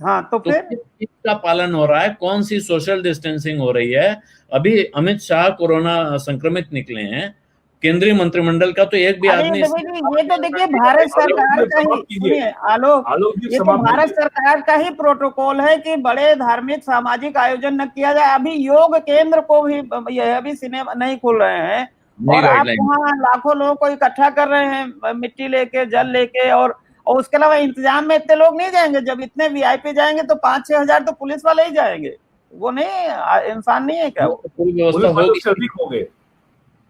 हाँ, तो फिर किसका पालन हो रहा है, कौन सी सोशल डिस्टेंसिंग हो रही है? अभी अमित शाह कोरोना संक्रमित निकले हैं, केंद्रीय मंत्रिमंडल का तो एक भी आदमी। ये तो देखिए भारत सरकार का ही आलोक, ये तो भारत सरकार का ही प्रोटोकॉल है कि बड़े धार्मिक सामाजिक आयोजन न किया जाए। अभी योग केंद्र को भी अभी सिनेमा नहीं खुल रहे हैं, और आप वहाँ लाखों लोगों को इकट्ठा कर रहे हैं मिट्टी लेके, जल लेके, और उसके अलावा इंतजाम में इतने लोग नहीं जाएंगे। जब इतने VIP जाएंगे तो 5-6 हजार तो पुलिस वाले ही जाएंगे, वो नहीं इंसान नहीं है क्या? पूरी व्यवस्था होगी,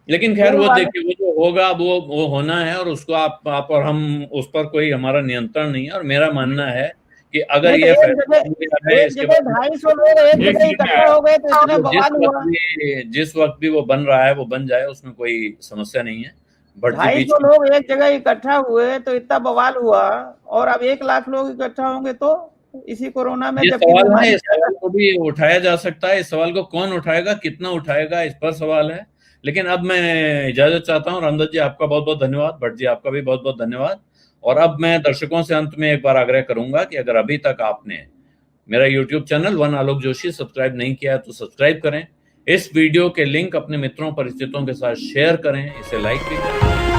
लेकिन खैर वो देखिए, वो जो होगा वो होना है, और उसको आप और हम उस पर कोई हमारा नियंत्रण नहीं है। और मेरा मानना है कि अगर ये 250 लोग एक जगह इकट्ठा हो गए तो इतने बवाल हुआ, जिस वक्त भी वो बन रहा है वो बन जाए, उसमें कोई समस्या नहीं है। 250 लोग एक जगह इकट्ठा हुए तो इतना बवाल हुआ, और अब 1 लाख लोग इकट्ठा होंगे तो इसी कोरोना में। ये सवाल है, इस सवाल को भी उठाया जा सकता है, इस सवाल को कौन उठाएगा, कितना उठाएगा, इस पर सवाल है। लेकिन अब मैं इजाजत चाहता हूँ। रामदत्त जी आपका बहुत बहुत धन्यवाद, भट्ट जी आपका भी बहुत बहुत धन्यवाद। और अब मैं दर्शकों से अंत में एक बार आग्रह करूंगा कि अगर अभी तक आपने मेरा YouTube चैनल वन आलोक जोशी सब्सक्राइब नहीं किया है तो सब्सक्राइब करें, इस वीडियो के लिंक अपने मित्रों परिचितों के साथ शेयर करें, इसे लाइक भी करें।